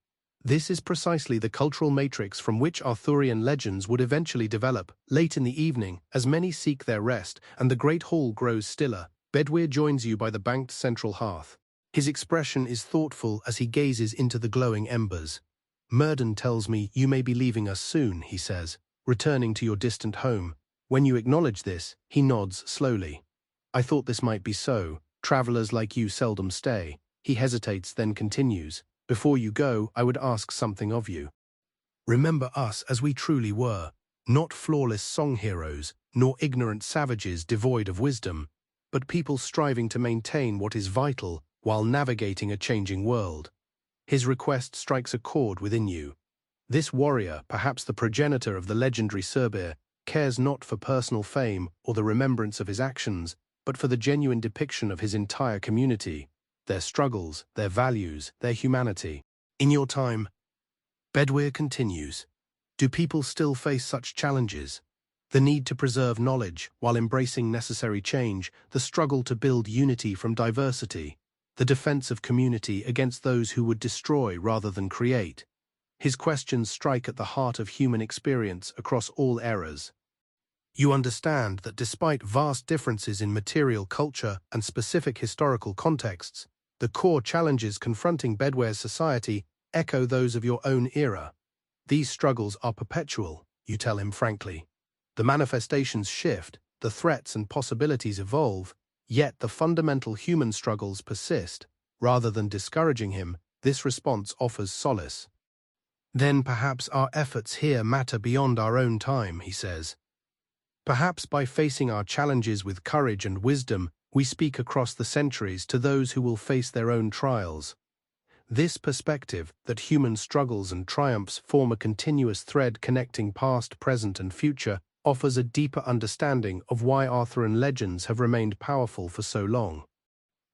[SPEAKER 1] This is precisely the cultural matrix from which Arthurian legends would eventually develop. Late in the evening, as many seek their rest and the great hall grows stiller, Bedwyr joins you by the banked central hearth. His expression is thoughtful as he gazes into the glowing embers. "Murden tells me you may be leaving us soon," he says, "returning to your distant home." When you acknowledge this, he nods slowly. "I thought this might be so. Travelers like you seldom stay." He hesitates, then continues. "Before you go, I would ask something of you. Remember us as we truly were, not flawless song heroes, nor ignorant savages devoid of wisdom, but people striving to maintain what is vital while navigating a changing world." His request strikes a chord within you. This warrior, perhaps the progenitor of the legendary Surbir, cares not for personal fame or the remembrance of his actions, but for the genuine depiction of his entire community, their struggles, their values, their humanity. In your time, Bedwyr continues. Do people still face such challenges? The need to preserve knowledge while embracing necessary change, the struggle to build unity from diversity, the defense of community against those who would destroy rather than create. His questions strike at the heart of human experience across all eras. You understand that despite vast differences in material culture and specific historical contexts, the core challenges confronting Bedwyr's society echo those of your own era. These struggles are perpetual, you tell him frankly. The manifestations shift, the threats and possibilities evolve, yet the fundamental human struggles persist. Rather than discouraging him, this response offers solace. Then perhaps our efforts here matter beyond our own time, he says. Perhaps by facing our challenges with courage and wisdom, we speak across the centuries to those who will face their own trials. This perspective, that human struggles and triumphs form a continuous thread connecting past, present, and future, offers a deeper understanding of why Arthurian legends have remained powerful for so long.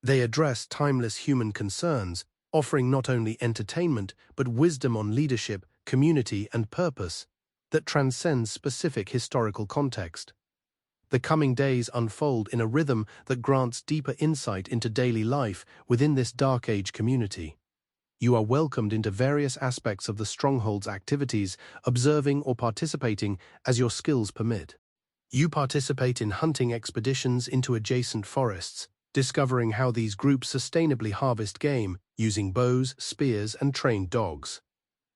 [SPEAKER 1] They address timeless human concerns, offering not only entertainment but wisdom on leadership, community, and purpose that transcends specific historical context. The coming days unfold in a rhythm that grants deeper insight into daily life within this Dark Age community. You are welcomed into various aspects of the Stronghold's activities, observing or participating as your skills permit. You participate in hunting expeditions into adjacent forests, discovering how these groups sustainably harvest game using bows, spears, and trained dogs.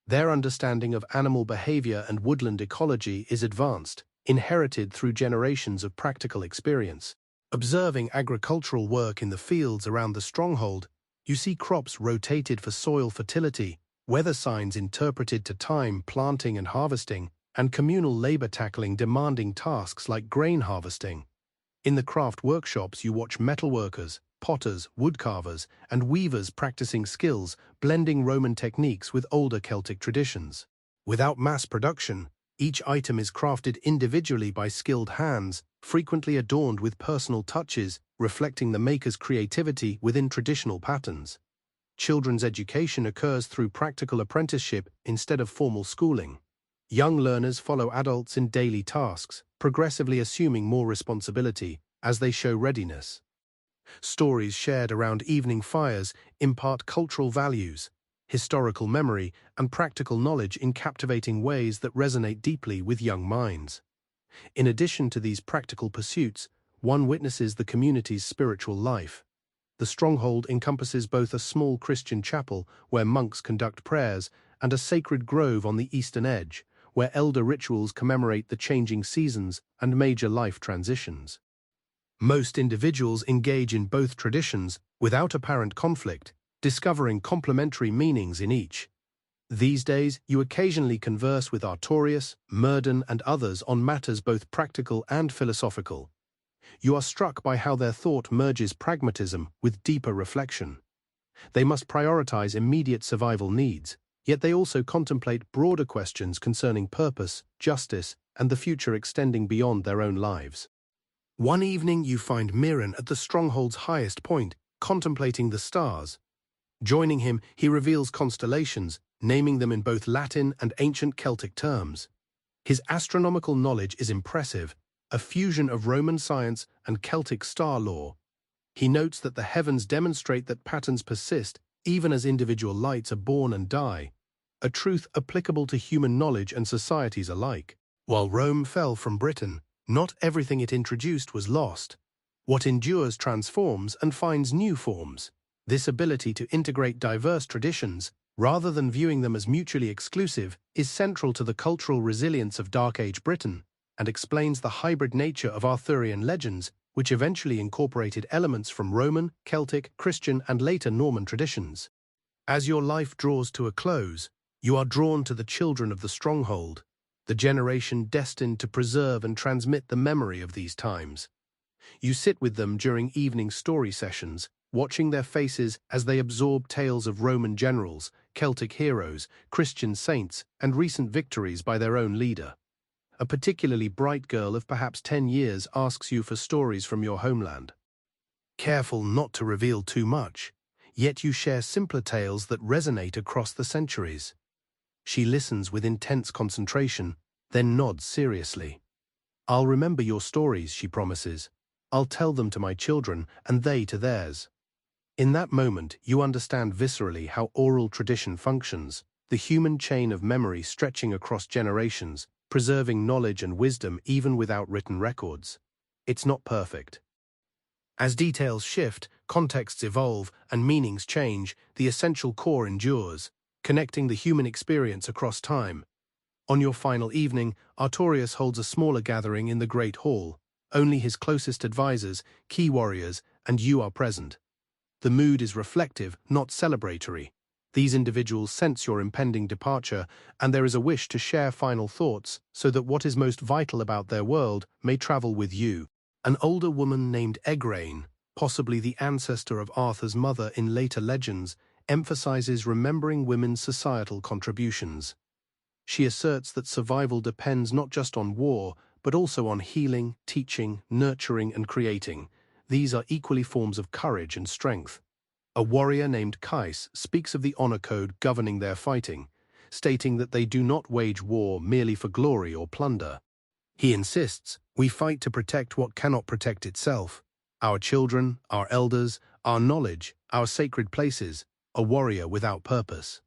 [SPEAKER 1] Their understanding of animal behavior and woodland ecology is advanced, inherited through generations of practical experience. Observing agricultural work in the fields around the stronghold, you see crops rotated for soil fertility, weather signs interpreted to time planting and harvesting, and communal labor tackling demanding tasks like grain harvesting. In the craft workshops, you watch metalworkers, potters, woodcarvers, and weavers practicing skills, blending Roman techniques with older Celtic traditions. Without mass production, each item is crafted individually by skilled hands, frequently adorned with personal touches, reflecting the maker's creativity within traditional patterns. Children's education occurs through practical apprenticeship instead of formal schooling. Young learners follow adults in daily tasks, progressively assuming more responsibility as they show readiness. Stories shared around evening fires impart cultural values, historical memory, and practical knowledge in captivating ways that resonate deeply with young minds. In addition to these practical pursuits, one witnesses the community's spiritual life. The stronghold encompasses both a small Christian chapel where monks conduct prayers and a sacred grove on the eastern edge, where elder rituals commemorate the changing seasons and major life transitions. Most individuals engage in both traditions without apparent conflict, discovering complementary meanings in each. These days, you occasionally converse with Artorius, Murden, and others on matters both practical and philosophical. You are struck by how their thought merges pragmatism with deeper reflection. They must prioritize immediate survival needs, yet they also contemplate broader questions concerning purpose, justice, and the future extending beyond their own lives. One evening you find Mirren at the stronghold's highest point, contemplating the stars. Joining him, he reveals constellations, naming them in both Latin and ancient Celtic terms. His astronomical knowledge is impressive, a fusion of Roman science and Celtic star lore. He notes that the heavens demonstrate that patterns persist even as individual lights are born and die, a truth applicable to human knowledge and societies alike. While Rome fell from Britain, not everything it introduced was lost. What endures transforms and finds new forms. This ability to integrate diverse traditions, rather than viewing them as mutually exclusive, is central to the cultural resilience of Dark Age Britain, and explains the hybrid nature of Arthurian legends, which eventually incorporated elements from Roman, Celtic, Christian, and later Norman traditions. As your life draws to a close, you are drawn to the children of the stronghold, the generation destined to preserve and transmit the memory of these times. You sit with them during evening story sessions, watching their faces as they absorb tales of Roman generals, Celtic heroes, Christian saints, and recent victories by their own leader. A particularly bright girl of perhaps 10 years asks you for stories from your homeland. Careful not to reveal too much, yet you share simpler tales that resonate across the centuries. She listens with intense concentration, then nods seriously. I'll remember your stories, she promises. I'll tell them to my children, and they to theirs. In that moment, you understand viscerally how oral tradition functions, the human chain of memory stretching across generations, preserving knowledge and wisdom even without written records. It's not perfect. As details shift, contexts evolve, and meanings change, the essential core endures, connecting the human experience across time. On your final evening, Artorius holds a smaller gathering in the Great Hall. Only his closest advisors, key warriors, and you are present. The mood is reflective, not celebratory. These individuals sense your impending departure, and there is a wish to share final thoughts so that what is most vital about their world may travel with you. An older woman named Egrain, possibly the ancestor of Arthur's mother in later legends, emphasizes remembering women's societal contributions. She asserts that survival depends not just on war, but also on healing, teaching, nurturing, and creating. These are equally forms of courage and strength. A warrior named Kais speaks of the honor code governing their fighting, stating that they do not wage war merely for glory or plunder. He insists, we fight to protect what cannot protect itself. Our children, our elders, our knowledge, our sacred places, a warrior without purpose.